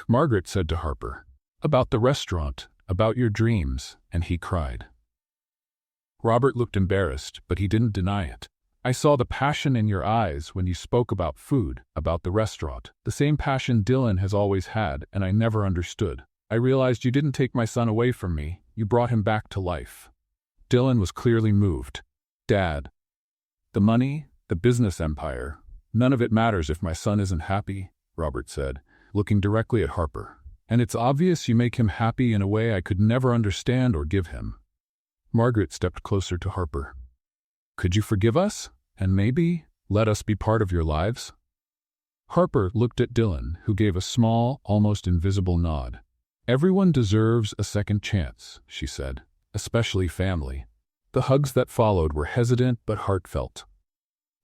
Margaret said to Harper, "about the restaurant, about your dreams," and he cried. Robert looked embarrassed, but he didn't deny it. "I saw the passion in your eyes when you spoke about food, about the restaurant, the same passion Dylan has always had, and I never understood. I realized you didn't take my son away from me, you brought him back to life." Dylan was clearly moved. "Dad, the money, the business empire, none of it matters if my son isn't happy," Robert said, looking directly at Harper. "And it's obvious you make him happy in a way I could never understand or give him." Margaret stepped closer to Harper. "Could you forgive us, and maybe let us be part of your lives?" Harper looked at Dylan, who gave a small, almost invisible nod. "Everyone deserves a second chance," she said, "especially family." The hugs that followed were hesitant but heartfelt.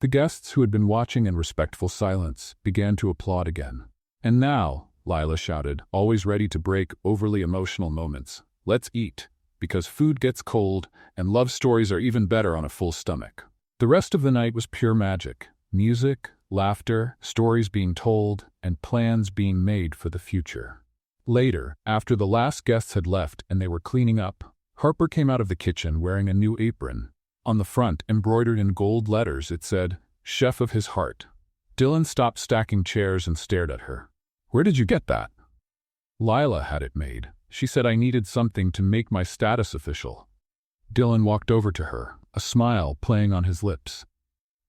The guests, who had been watching in respectful silence, began to applaud again. "And now," Lila shouted, always ready to break overly emotional moments, "let's eat, because food gets cold, and love stories are even better on a full stomach." The rest of the night was pure magic. Music, laughter, stories being told, and plans being made for the future. Later, after the last guests had left and they were cleaning up, Harper came out of the kitchen wearing a new apron, On the front, embroidered in gold letters, it said, "Chef of his heart." Dylan stopped stacking chairs and stared at her. "Where did you get that?" "Lila had it made. She said I needed something to make my status official." Dylan walked over to her, a smile playing on his lips.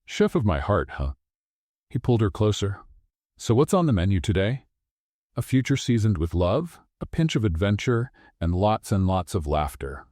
"Chef of my heart, huh?" He pulled her closer. "So what's on the menu today?" "A future seasoned with love, a pinch of adventure, and lots of laughter,"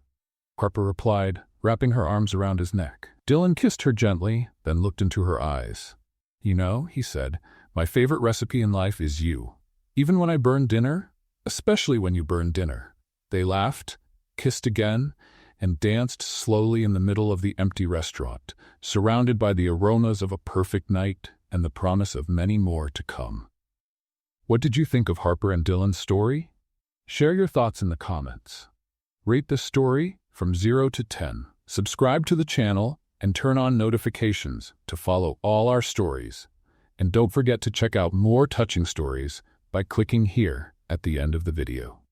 Harper replied, wrapping her arms around his neck. Dylan kissed her gently, then looked into her eyes. "You know," he said, "my favorite recipe in life is you. Even when I burn dinner, especially when you burn dinner." They laughed, kissed again, and danced slowly in the middle of the empty restaurant, surrounded by the aromas of a perfect night and the promise of many more to come. What did you think of Harper and Dylan's story? Share your thoughts in the comments. Rate this story from 0 to 10. Subscribe to the channel and turn on notifications to follow all our stories. And don't forget to check out more touching stories by clicking here at the end of the video.